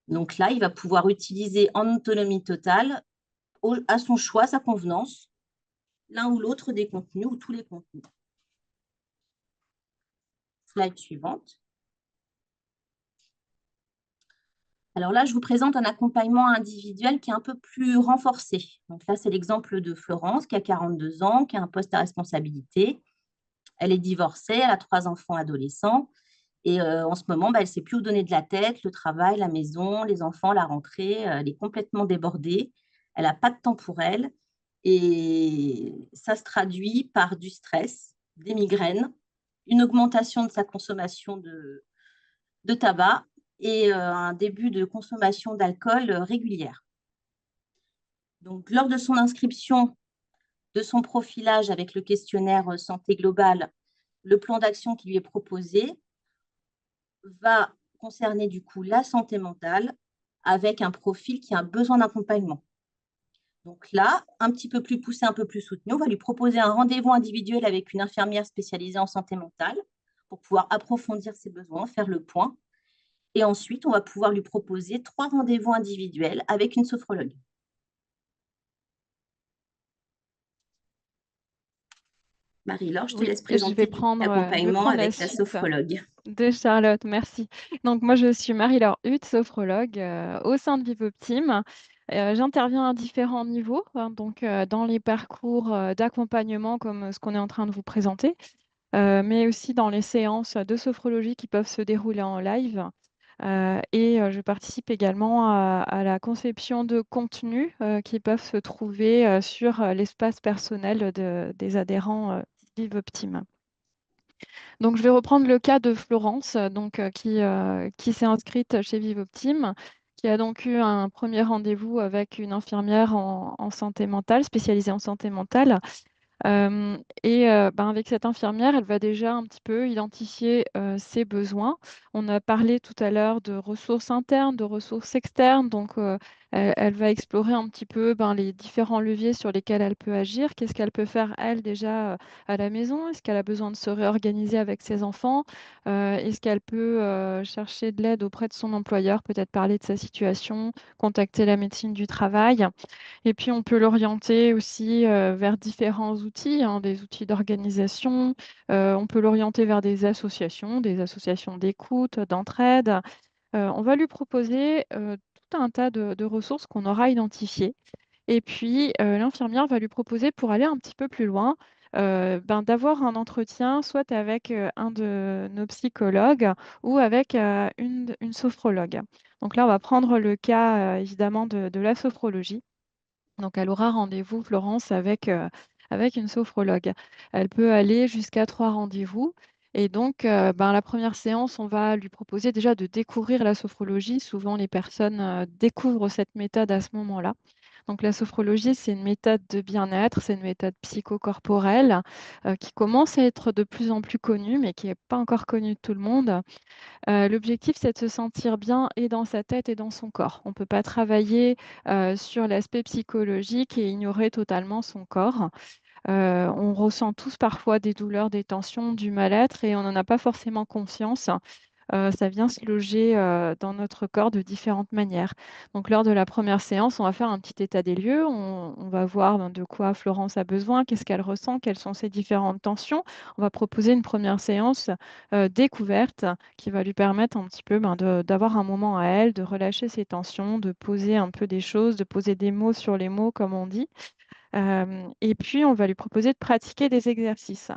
Donc là, il va pouvoir utiliser en autonomie totale, à son choix, à sa convenance, l'un ou l'autre des contenus ou tous les contenus. Slide suivante. Alors là, je vous présente un accompagnement individuel qui est un peu plus renforcé. Donc là, c'est l'exemple de Florence, qui a 42 ans, qui a un poste à responsabilité. Elle est divorcée, elle a 3 enfants adolescents. Et en ce moment, elle ne sait plus où donner de la tête, le travail, la maison, les enfants, la rentrée. Elle est complètement débordée. Elle n'a pas de temps pour elle. Et ça se traduit par du stress, des migraines, une augmentation de sa consommation de tabac et un début de consommation d'alcool régulière. Donc, lors de son inscription, de son profilage avec le questionnaire santé globale, le plan d'action qui lui est proposé va concerner du coup la santé mentale avec un profil qui a besoin d'accompagnement. Donc là, un petit peu plus poussé, un peu plus soutenu, on va lui proposer un rendez-vous individuel avec une infirmière spécialisée en santé mentale pour pouvoir approfondir ses besoins, faire le point. Et ensuite, on va pouvoir lui proposer 3 rendez-vous individuels avec une sophrologue. Marie-Laure, je te Oui, laisse je présenter du coup vais l'accompagnement prendre la avec la suite sophrologue. de Charlotte, merci. Donc moi, je suis Marie-Laure Huth, sophrologue au sein de Vivoptime. J'interviens à différents niveaux, hein, donc dans les parcours d'accompagnement comme ce qu'on est en train de vous présenter, mais aussi dans les séances de sophrologie qui peuvent se dérouler en live. Et je participe également à la conception de contenus qui peuvent se trouver sur l'espace personnel des adhérents Vivoptime. Donc, je vais reprendre le cas de Florence, qui s'est inscrite chez Vivoptime, qui a donc eu un premier rendez-vous avec une infirmière en santé mentale, spécialisée en santé mentale. Avec cette infirmière, elle va déjà un petit peu identifier ses besoins. On a parlé tout à l'heure de ressources internes, de ressources externes. Donc, elle va explorer un petit peu les différents leviers sur lesquels elle peut agir. Qu'est-ce qu'elle peut faire, elle, déjà à la maison? Est-ce qu'elle a besoin de se réorganiser avec ses enfants? Est-ce qu'elle peut chercher de l'aide auprès de son employeur, peut-être parler de sa situation, contacter la médecine du travail? Et puis, on peut l'orienter aussi vers différents outils, hein, des outils d'organisation. On peut l'orienter vers des associations d'écoute, d'entraide. On va lui proposer tout un tas de ressources qu'on aura identifiées. Et puis, l'infirmière va lui proposer, pour aller un petit peu plus loin, d'avoir un entretien soit avec un de nos psychologues ou avec une sophrologue. Donc là, on va prendre le cas évidemment de la sophrologie. Donc, elle aura rendez-vous, Florence, avec une sophrologue. Elle peut aller jusqu'à 3 rendez-vous. Et donc, la première séance, on va lui proposer déjà de découvrir la sophrologie. Souvent, les personnes découvrent cette méthode à ce moment-là. Donc, la sophrologie, c'est une méthode de bien-être, c'est une méthode psychocorporelle qui commence à être de plus en plus connue, mais qui n'est pas encore connue de tout le monde. L'objectif, c'est de se sentir bien et dans sa tête et dans son corps. On ne peut pas travailler sur l'aspect psychologique et ignorer totalement son corps. On ressent tous parfois des douleurs, des tensions, du mal-être et on n'en a pas forcément conscience. Ça vient se loger dans notre corps de différentes manières. Donc, lors de la première séance, on va faire un petit état des lieux. On va voir de quoi Florence a besoin, qu'est-ce qu'elle ressent, quelles sont ses différentes tensions. On va proposer une première séance découverte qui va lui permettre un petit peu d'avoir un moment à elle, de relâcher ses tensions, de poser un peu des choses, de poser des mots sur les mots, comme on dit. Et puis, on va lui proposer de pratiquer des exercices.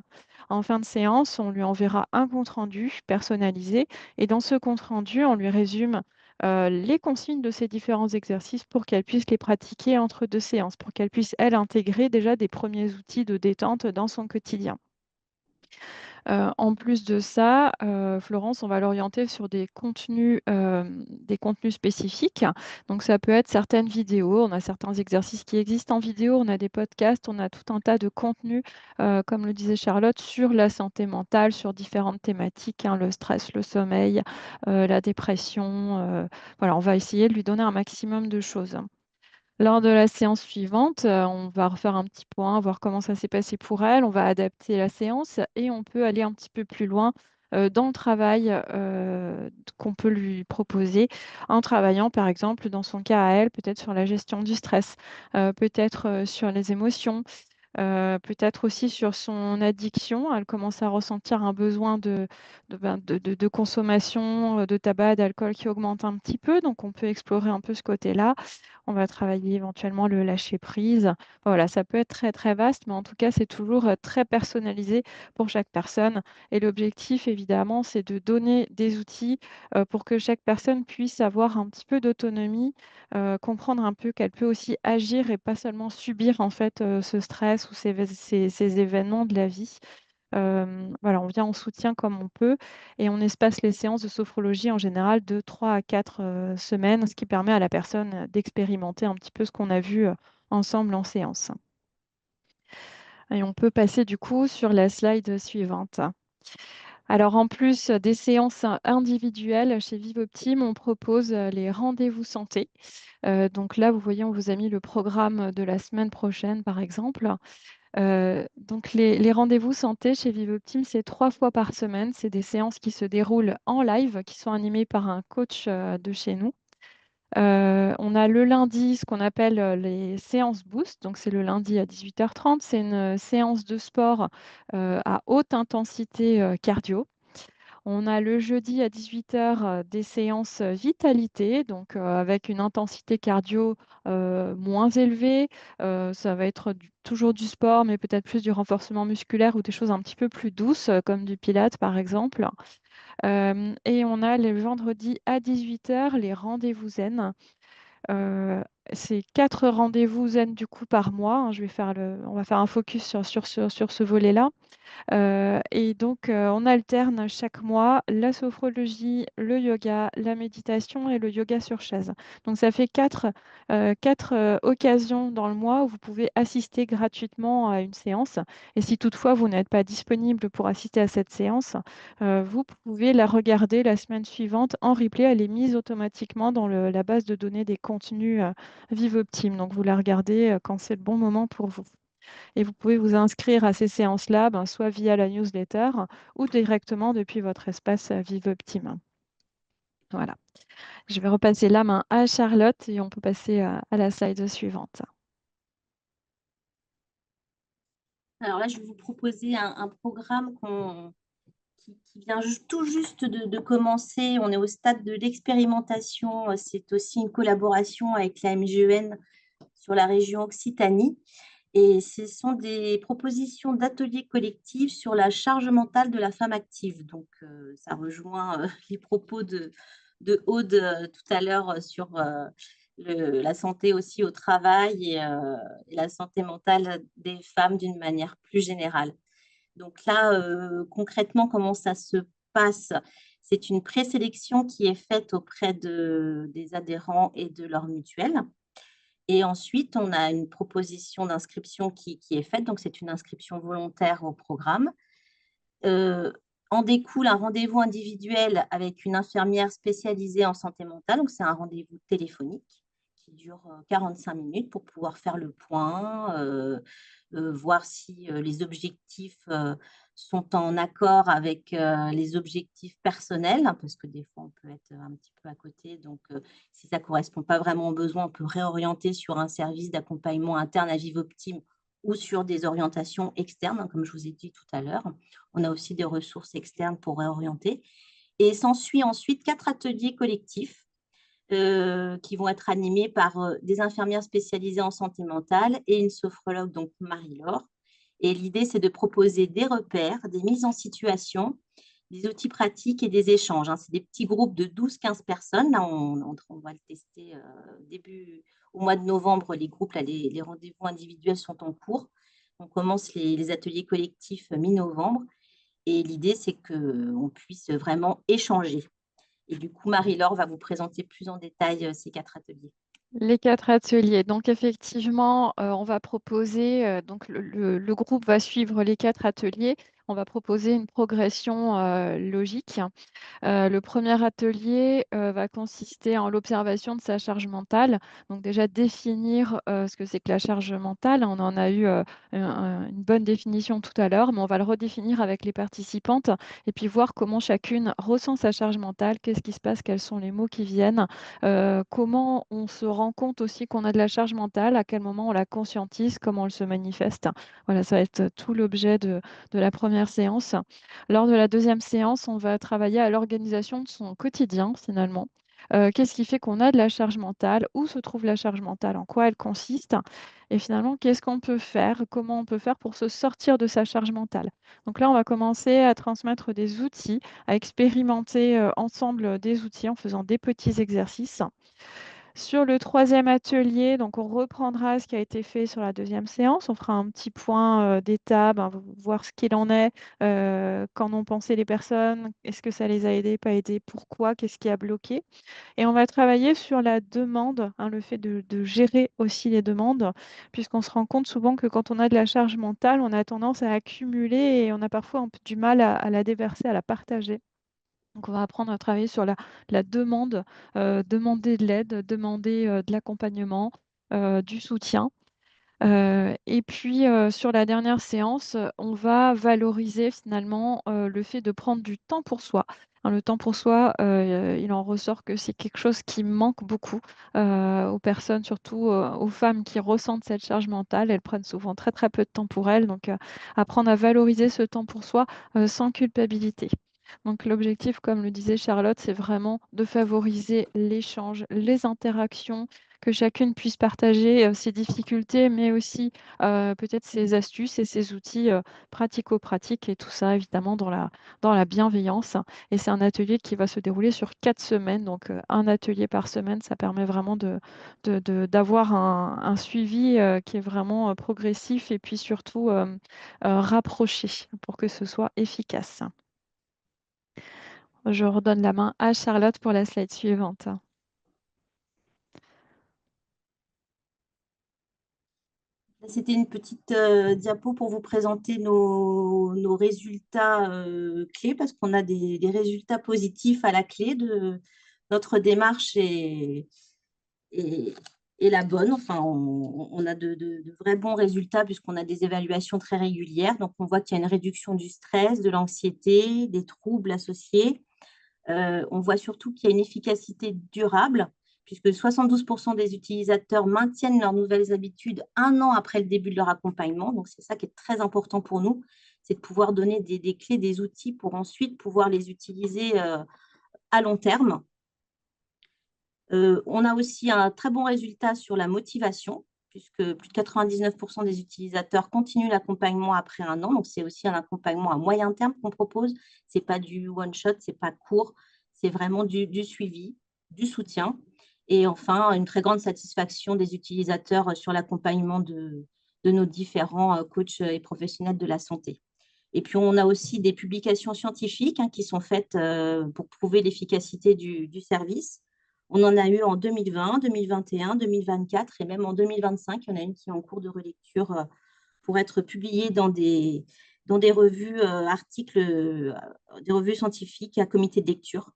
En fin de séance, on lui enverra un compte-rendu personnalisé et dans ce compte-rendu, on lui résume les consignes de ces différents exercices pour qu'elle puisse les pratiquer entre 2 séances, pour qu'elle puisse, elle, intégrer déjà des premiers outils de détente dans son quotidien. En plus de ça, Florence, on va l'orienter sur des contenus spécifiques. Donc ça peut être certaines vidéos, on a certains exercices qui existent en vidéo, on a des podcasts, on a tout un tas de contenus, comme le disait Charlotte, sur la santé mentale, sur différentes thématiques, hein, le stress, le sommeil, la dépression. Voilà, on va essayer de lui donner un maximum de choses. Lors de la séance suivante, on va refaire un petit point, voir comment ça s'est passé pour elle. On va adapter la séance et on peut aller un petit peu plus loin dans le travail qu'on peut lui proposer, en travaillant par exemple dans son cas à elle, peut-être sur la gestion du stress, peut-être sur les émotions, peut-être aussi sur son addiction. Elle commence à ressentir un besoin de consommation de tabac, d'alcool qui augmente un petit peu. Donc, on peut explorer un peu ce côté-là. On va travailler éventuellement le lâcher-prise. Voilà, ça peut être très, très vaste, mais en tout cas, c'est toujours très personnalisé pour chaque personne. Et l'objectif, évidemment, c'est de donner des outils pour que chaque personne puisse avoir un petit peu d'autonomie, comprendre un peu qu'elle peut aussi agir et pas seulement subir en fait ce stress ou ces événements de la vie. Voilà, on vient en soutien comme on peut et on espace les séances de sophrologie en général de 3 à 4 semaines, ce qui permet à la personne d'expérimenter un petit peu ce qu'on a vu ensemble en séance. Et on peut passer du coup sur la slide suivante. Alors, en plus des séances individuelles chez Vivoptime, on propose les rendez-vous santé. Donc là, vous voyez, on vous a mis le programme de la semaine prochaine, par exemple. Donc les rendez-vous santé chez Vivoptime, c'est 3 fois par semaine. C'est des séances qui se déroulent en live, qui sont animées par un coach de chez nous. On a le lundi ce qu'on appelle les séances Boost. Donc c'est le lundi à 18h30. C'est une séance de sport à haute intensité cardio. On a le jeudi à 18h des séances vitalité, donc avec une intensité cardio moins élevée. Ça va être toujours du sport, mais peut-être plus du renforcement musculaire ou des choses un petit peu plus douces, comme du pilates par exemple. Et on a le vendredi à 18h les rendez-vous zen. Euh, c'est 4 rendez-vous zen du coup par mois, hein. On va faire un focus sur ce volet-là. Et donc, on alterne chaque mois la sophrologie, le yoga, la méditation et le yoga sur chaise. Donc, ça fait quatre occasions dans le mois où vous pouvez assister gratuitement à une séance. Et si toutefois vous n'êtes pas disponible pour assister à cette séance, vous pouvez la regarder la semaine suivante en replay. Elle est mise automatiquement dans la base de données des contenus Vivoptime. Donc, vous la regardez quand c'est le bon moment pour vous. Et vous pouvez vous inscrire à ces séances-là, ben, soit via la newsletter ou directement depuis votre espace Vivoptime. Voilà. Je vais repasser la main à Charlotte et on peut passer à la slide suivante. Alors là, je vais vous proposer un programme qui vient tout juste de commencer. On est au stade de l'expérimentation. C'est aussi une collaboration avec la MGEN sur la région Occitanie. Et ce sont des propositions d'ateliers collectifs sur la charge mentale de la femme active. Donc, ça rejoint les propos de Aude tout à l'heure sur la santé aussi au travail et la santé mentale des femmes d'une manière plus générale. Donc là, concrètement, comment ça se passe? C'est une présélection qui est faite auprès des adhérents et de leur mutuelle. Et ensuite, on a une proposition d'inscription qui est faite. Donc, c'est une inscription volontaire au programme. En découle un rendez-vous individuel avec une infirmière spécialisée en santé mentale. Donc, c'est un rendez-vous téléphonique qui dure 45 minutes pour pouvoir faire le point, voir si les objectifs sont en accord avec les objectifs personnels, hein, parce que des fois, on peut être un petit peu à côté. Donc, si ça ne correspond pas vraiment aux besoins, on peut réorienter sur un service d'accompagnement interne à Vivoptime ou sur des orientations externes, hein, comme je vous ai dit tout à l'heure. On a aussi des ressources externes pour réorienter. Et s'ensuit ensuite 4 ateliers collectifs qui vont être animés par des infirmières spécialisées en santé mentale et une sophrologue, donc Marie-Laure. Et l'idée, c'est de proposer des repères, des mises en situation, des outils pratiques et des échanges, hein. C'est des petits groupes de 12-15 personnes. Là, on va le tester au mois de novembre. Les groupes, là, les rendez-vous individuels sont en cours. On commence les ateliers collectifs mi-novembre. Et l'idée, c'est qu'on puisse vraiment échanger. Et du coup, Marie-Laure va vous présenter plus en détail ces 4 ateliers. Les 4 ateliers. Donc effectivement, on va proposer, donc le groupe va suivre les 4 ateliers. On va proposer une progression logique. Le premier atelier va consister en l'observation de sa charge mentale. Donc déjà définir ce que c'est que la charge mentale. On en a eu une bonne définition tout à l'heure, mais on va le redéfinir avec les participantes et puis voir comment chacune ressent sa charge mentale, qu'est-ce qui se passe, quels sont les mots qui viennent, comment on se rend compte aussi qu'on a de la charge mentale, à quel moment on la conscientise, comment elle se manifeste. Voilà, ça va être tout l'objet de la première séance. Lors de la deuxième séance, on va travailler à l'organisation de son quotidien finalement. Qu'est-ce qui fait qu'on a de la charge mentale? Où se trouve la charge mentale? En quoi elle consiste? Et finalement, qu'est-ce qu'on peut faire? Comment on peut faire pour se sortir de sa charge mentale? Donc là, on va commencer à transmettre des outils, à expérimenter ensemble des outils en faisant des petits exercices. Sur le troisième atelier, donc on reprendra ce qui a été fait sur la deuxième séance. On fera un petit point d'étape, hein, voir ce qu'il en est, qu'en ont pensé les personnes, est-ce que ça les a aidés, pas aidés, pourquoi, qu'est-ce qui a bloqué. Et on va travailler sur la demande, hein, le fait de gérer aussi les demandes, puisqu'on se rend compte souvent que quand on a de la charge mentale, on a tendance à accumuler et on a parfois un peu du mal à la déverser, à la partager. Donc, on va apprendre à travailler sur la demande, demander de l'aide, demander de l'accompagnement, du soutien. Et puis, sur la dernière séance, on va valoriser finalement, le fait de prendre du temps pour soi. Hein, le temps pour soi, il en ressort que c'est quelque chose qui manque beaucoup, aux personnes, surtout, aux femmes qui ressentent cette charge mentale. Elles prennent souvent très, très peu de temps pour elles, donc apprendre à valoriser ce temps pour soi, sans culpabilité. Donc l'objectif, comme le disait Charlotte, c'est vraiment de favoriser l'échange, les interactions, que chacune puisse partager, ses difficultés, mais aussi, peut-être ses astuces et ses outils, pratico-pratiques et tout ça évidemment dans la bienveillance. Et c'est un atelier qui va se dérouler sur 4 semaines, donc 1 atelier par semaine. Ça permet vraiment d'avoir un suivi, qui est vraiment, progressif et puis surtout, rapproché pour que ce soit efficace. Je redonne la main à Charlotte pour la slide suivante. C'était une petite diapo pour vous présenter nos résultats clés, parce qu'on a des résultats positifs à la clé de notre démarche et, et la bonne. Enfin, on a de vrais bons résultats puisqu'on a des évaluations très régulières. Donc, on voit qu'il y a une réduction du stress, de l'anxiété, des troubles associés. On voit surtout qu'il y a une efficacité durable, puisque 72% des utilisateurs maintiennent leurs nouvelles habitudes 1 an après le début de leur accompagnement. Donc, c'est ça qui est très important pour nous, c'est de pouvoir donner des clés, des outils pour ensuite pouvoir les utiliser à long terme. On a aussi un très bon résultat sur la motivation, puisque plus de 99% des utilisateurs continuent l'accompagnement après 1 an. Donc, c'est aussi un accompagnement à moyen terme qu'on propose. Ce n'est pas du one-shot, ce n'est pas court, c'est vraiment du suivi, du soutien. Et enfin, une très grande satisfaction des utilisateurs sur l'accompagnement de nos différents coachs et professionnels de la santé. Et puis, on a aussi des publications scientifiques qui sont faites pour prouver l'efficacité du service. On en a eu en 2020, 2021, 2024 et même en 2025. Il y en a une qui est en cours de relecture pour être publiée dans des revues, articles, des revues scientifiques à comité de lecture.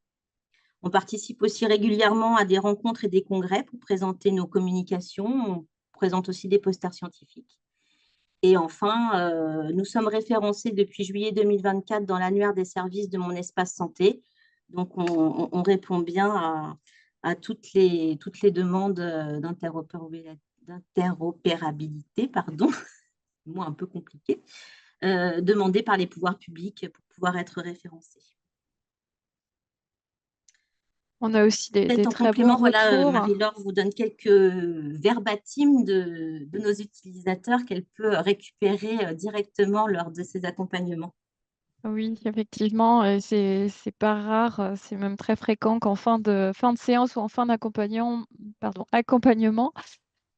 On participe aussi régulièrement à des rencontres et des congrès pour présenter nos communications. On présente aussi des posters scientifiques. Et enfin, nous sommes référencés depuis juillet 2024 dans l'annuaire des services de Mon Espace Santé. Donc, on répond bien à toutes les demandes d'interopérabilité, pardon, mot un peu compliqué, demandées par les pouvoirs publics pour pouvoir être référencés. On a aussi des Peut-être en très bons complément, voilà, retours. Marie-Laure vous donne quelques verbatims de nos utilisateurs qu'elle peut récupérer directement lors de ces accompagnements. Oui, effectivement, c'est pas rare, c'est même très fréquent qu'en fin de séance ou en fin accompagnement,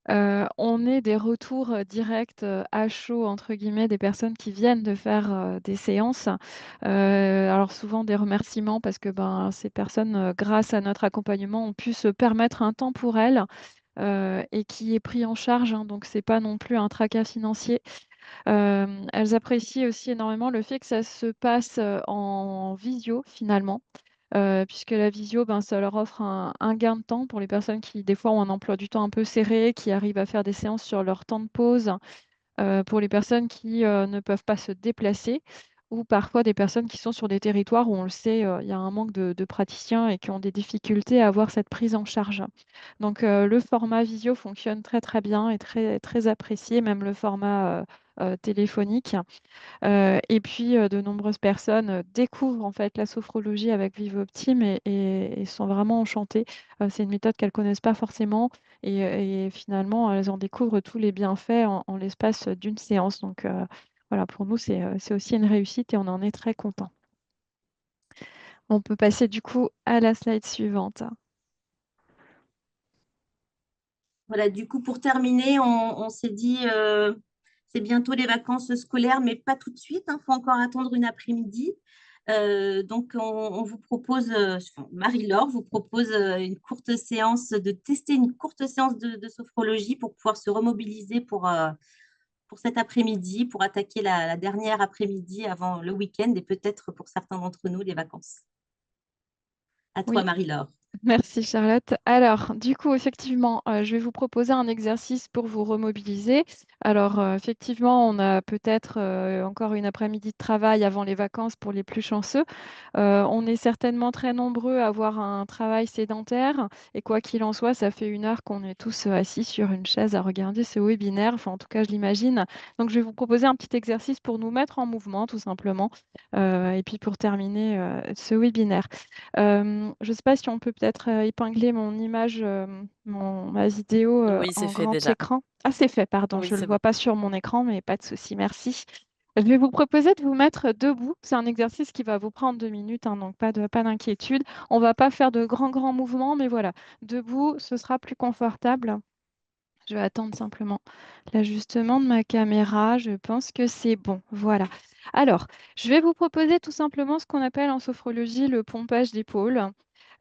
on ait des retours, directs, «à chaud» entre guillemets, des personnes qui viennent de faire, des séances. Alors souvent des remerciements parce que, ben, ces personnes, grâce à notre accompagnement, ont pu se permettre un temps pour elles, et qui est pris en charge, hein, donc c'est pas non plus un tracas financier. Elles apprécient aussi énormément le fait que ça se passe, en visio finalement, puisque la visio, ben, ça leur offre un gain de temps pour les personnes qui, des fois, ont un emploi du temps un peu serré, qui arrivent à faire des séances sur leur temps de pause, pour les personnes qui, ne peuvent pas se déplacer ou parfois des personnes qui sont sur des territoires où on le sait, il y a un manque de praticiens et qui ont des difficultés à avoir cette prise en charge. Donc le format visio fonctionne très, très bien et très, très apprécié, même le format, téléphonique. Et puis, de nombreuses personnes, découvrent en fait la sophrologie avec Vivoptime et sont vraiment enchantées. C'est une méthode qu'elles connaissent pas forcément et finalement, elles en découvrent tous les bienfaits en l'espace d'une séance. Donc, voilà, pour nous, c'est aussi une réussite et on en est très contents. On peut passer du coup à la slide suivante. Voilà, du coup, pour terminer, on s'est dit, c'est bientôt les vacances scolaires, mais pas tout de suite, il faut encore attendre une après-midi. Donc, on vous propose, enfin, Marie-Laure vous propose une courte séance, de tester une courte séance de sophrologie pour pouvoir se remobiliser pour cet après-midi, pour attaquer la dernière après-midi avant le week-end et peut-être pour certains d'entre nous les vacances. À toi, Oui. Marie-Laure. Merci Charlotte. Alors, du coup, effectivement, je vais vous proposer un exercice pour vous remobiliser. Alors, effectivement, on a peut-être encore une après-midi de travail avant les vacances pour les plus chanceux. On est certainement très nombreux à avoir un travail sédentaire et quoi qu'il en soit, ça fait 1 heure qu'on est tous assis sur une chaise à regarder ce webinaire. Enfin, en tout cas, je l'imagine. Donc, je vais vous proposer un petit exercice pour nous mettre en mouvement, tout simplement, et puis pour terminer ce webinaire. Je ne sais pas si on peut peut-être épingler mon image, ma vidéo Oui, c'est en fait grand déjà. écran. Ah, c'est fait, pardon, Oui, je ne le c'est bon. vois pas sur mon écran, mais pas de souci, merci. Je vais vous proposer de vous mettre debout. C'est un exercice qui va vous prendre 2 minutes, hein, donc pas d'inquiétude. On ne va pas faire de grands mouvements, mais voilà, debout, ce sera plus confortable. Je vais attendre simplement l'ajustement de ma caméra. Je pense que c'est bon. Voilà. Alors, je vais vous proposer tout simplement ce qu'on appelle en sophrologie le pompage d'épaule.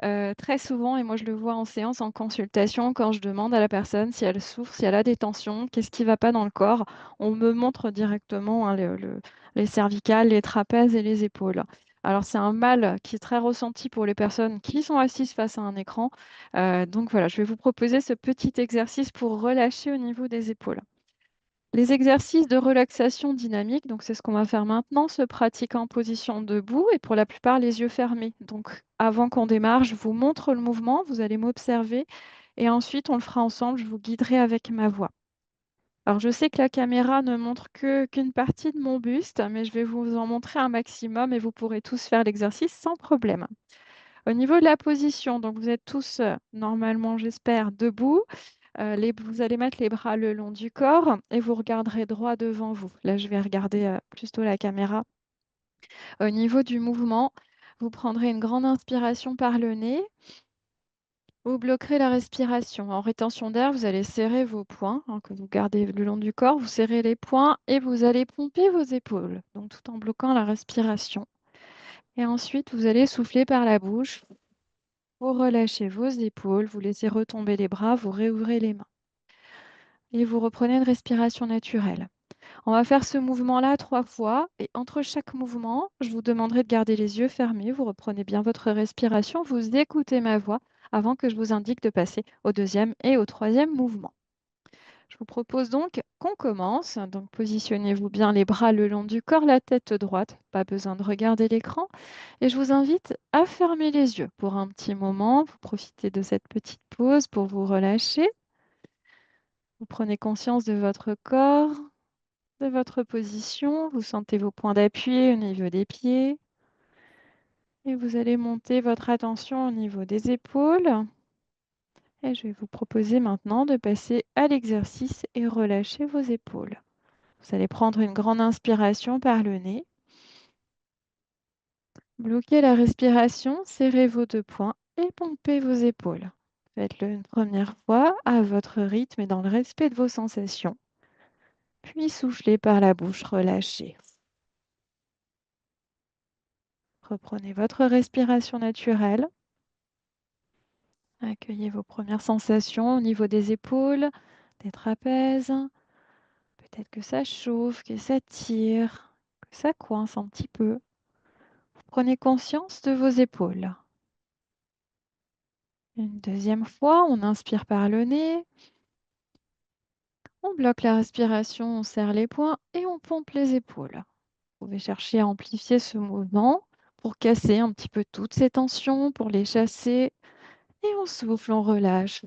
Très souvent, et moi je le vois en séance, en consultation, quand je demande à la personne si elle souffre, si elle a des tensions, qu'est-ce qui ne va pas dans le corps, on me montre directement hein, les cervicales, les trapèzes et les épaules. Alors c'est un mal qui est très ressenti pour les personnes qui sont assises face à un écran. Donc voilà, je vais vous proposer ce petit exercice pour relâcher au niveau des épaules. Les exercices de relaxation dynamique, donc c'est ce qu'on va faire maintenant, se pratiquent en position debout et pour la plupart les yeux fermés. Donc avant qu'on démarre, je vous montre le mouvement, vous allez m'observer et ensuite on le fera ensemble, je vous guiderai avec ma voix. Alors je sais que la caméra ne montre qu'une partie de mon buste, mais je vais vous en montrer un maximum et vous pourrez tous faire l'exercice sans problème. Au niveau de la position, donc vous êtes tous normalement, j'espère, debout. Vous allez mettre les bras le long du corps et vous regarderez droit devant vous. Là, je vais regarder plutôt la caméra. Au niveau du mouvement, vous prendrez une grande inspiration par le nez. Vous bloquerez la respiration. En rétention d'air, vous allez serrer vos poings hein, que vous gardez le long du corps. Vous serrez les poings et vous allez pomper vos épaules, donc tout en bloquant la respiration. Et ensuite, vous allez souffler par la bouche. Vous relâchez vos épaules, vous laissez retomber les bras, vous réouvrez les mains. Et vous reprenez une respiration naturelle. On va faire ce mouvement-là 3 fois et entre chaque mouvement, je vous demanderai de garder les yeux fermés. Vous reprenez bien votre respiration, vous écoutez ma voix avant que je vous indique de passer au deuxième et au troisième mouvement. Je vous propose donc qu'on commence. Donc positionnez-vous bien les bras le long du corps, la tête droite. Pas besoin de regarder l'écran. Et je vous invite à fermer les yeux pour un petit moment. Vous profitez de cette petite pause pour vous relâcher. Vous prenez conscience de votre corps, de votre position. Vous sentez vos points d'appui au niveau des pieds. Et vous allez monter votre attention au niveau des épaules. Et je vais vous proposer maintenant de passer à l'exercice et relâcher vos épaules. Vous allez prendre une grande inspiration par le nez. Bloquez la respiration, serrez vos 2 poings et pompez vos épaules. Faites-le une première fois à votre rythme et dans le respect de vos sensations. Puis soufflez par la bouche, relâchez. Reprenez votre respiration naturelle. Accueillez vos premières sensations au niveau des épaules, des trapèzes. Peut-être que ça chauffe, que ça tire, que ça coince un petit peu. Prenez conscience de vos épaules. Une deuxième fois, on inspire par le nez. On bloque la respiration, on serre les poings et on pompe les épaules. Vous pouvez chercher à amplifier ce mouvement pour casser un petit peu toutes ces tensions, pour les chasser. Et on souffle, on relâche.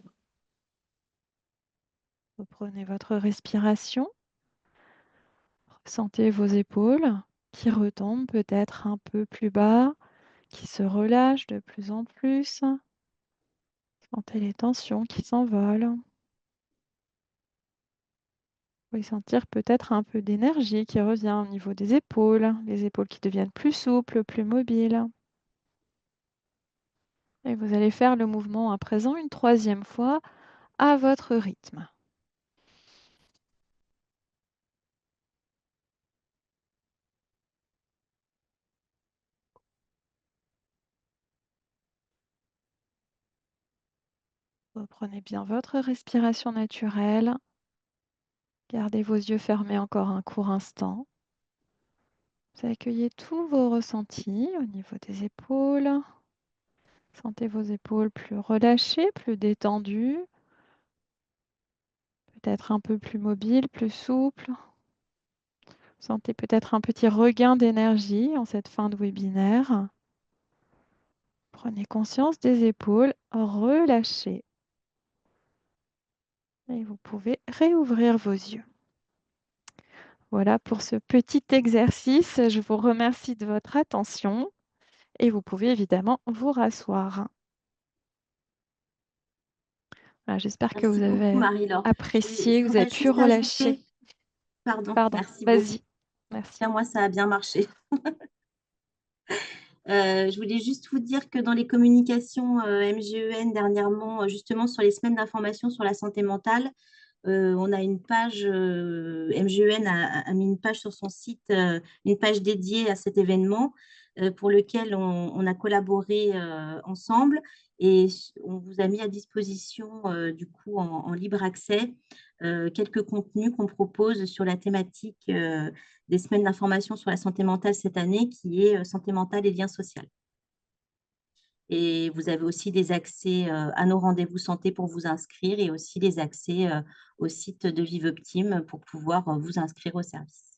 Reprenez votre respiration. Sentez vos épaules qui retombent peut-être un peu plus bas, qui se relâchent de plus en plus. Sentez les tensions qui s'envolent. Vous pouvez sentir peut-être un peu d'énergie qui revient au niveau des épaules, les épaules qui deviennent plus souples, plus mobiles. Et vous allez faire le mouvement à présent une troisième fois à votre rythme. Reprenez bien votre respiration naturelle. Gardez vos yeux fermés encore un court instant. Vous accueillez tous vos ressentis au niveau des épaules. Sentez vos épaules plus relâchées, plus détendues, peut-être un peu plus mobiles, plus souples. Sentez peut-être un petit regain d'énergie en cette fin de webinaire. Prenez conscience des épaules relâchées. Et vous pouvez réouvrir vos yeux. Voilà pour ce petit exercice. Je vous remercie de votre attention et vous pouvez évidemment vous rasseoir. Voilà, j'espère que vous Merci beaucoup, avez Marie-Laure. apprécié, Je que vous avez voudrais pu juste relâcher. ajouter, pardon, Pardon, merci beaucoup. vas-y. Merci. Moi, ça a bien marché. Je voulais juste vous dire que dans les communications MGEN dernièrement, justement sur les semaines d'information sur la santé mentale, on a une page, MGEN a mis une page sur son site, une page dédiée à cet événement pour lequel on a collaboré ensemble et on vous a mis à disposition du coup en libre accès quelques contenus qu'on propose sur la thématique des semaines d'information sur la santé mentale cette année qui est santé mentale et lien social. Et vous avez aussi des accès à nos rendez-vous santé pour vous inscrire et aussi des accès au site de Vivoptime pour pouvoir vous inscrire au service.